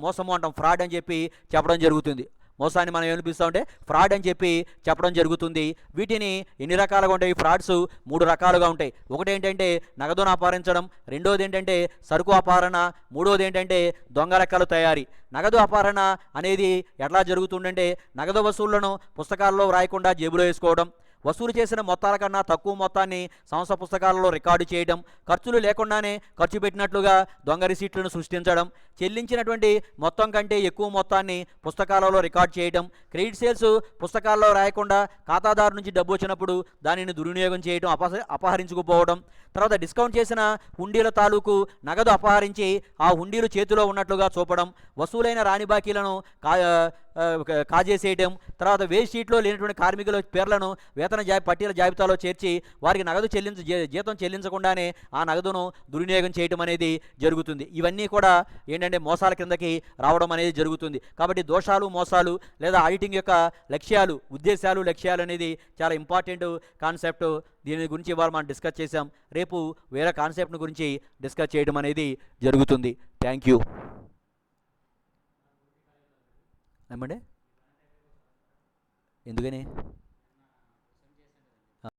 మోసము అంటాం, ఫ్రాడ్ అని చెప్పి చెప్పడం జరుగుతుంది. మోసాన్ని మనం ఏమనిపిస్తామంటే ఫ్రాడ్ అని చెప్పి చెప్పడం జరుగుతుంది. వీటిని ఎన్ని రకాలుగా ఉంటాయి? ఫ్రాడ్స్ 3 రకాలుగా ఉంటాయి. ఒకటి ఏంటంటే నగదును అపహరించడం, రెండోది ఏంటంటే సరుకు అపహరణ, మూడోది ఏంటంటే దొంగ లెక్కలు తయారీ. నగదు అపహరణ అనేది ఎట్లా జరుగుతుందంటే నగదు వసూళ్లను పుస్తకాల్లో వ్రాయకుండా జేబులో వేసుకోవడం, వసూలు చేసిన మొత్తాల కన్నా తక్కువ మొత్తాన్ని సంస్థ పుస్తకాలలో రికార్డు చేయడం, ఖర్చులు లేకుండానే ఖర్చు పెట్టినట్లుగా దొంగ రిసీట్లను సృష్టించడం, చెల్లించినటువంటి మొత్తం కంటే ఎక్కువ మొత్తాన్ని పుస్తకాలలో రికార్డ్ చేయడం, క్రెడిట్ సేల్స్ పుస్తకాల్లో రాయకుండా ఖాతాదారు నుంచి డబ్బు వచ్చినప్పుడు దానిని దుర్వినియోగం చేయడం, అపహరించుకుపోవడం, తర్వాత డిస్కౌంట్ చేసిన హుండీల తాలూకు నగదు అపహరించి ఆ హుండీలు చేతిలో ఉన్నట్లుగా చూపడం, వసూలైన రాని బాకీలను కాజేసేయడం, తర్వాత వేస్ట్ షీట్లో లేనటువంటి కార్మికుల పేర్లను పట్టీల జాబితాలో చేర్చి వారికి జీతం చెల్లించకుండానే ఆ నగదును దుర్వినియోగం చేయడం అనేది జరుగుతుంది. ఇవన్నీ కూడా ఏంటంటే మోసాల కిందకి రావడం అనేది జరుగుతుంది. కాబట్టి దోషాలు, మోసాలు లేదా ఆడిటింగ్ యొక్క లక్ష్యాలు అనేది చాలా ఇంపార్టెంట్ కాన్సెప్ట్. దీని గురించి ఇవాళ మనం డిస్కస్ చేసాం. రేపు వేరే కాన్సెప్ట్ గురించి డిస్కస్ చేయడం అనేది జరుగుతుంది. Thank you. ఏమండి? ఎందుకని?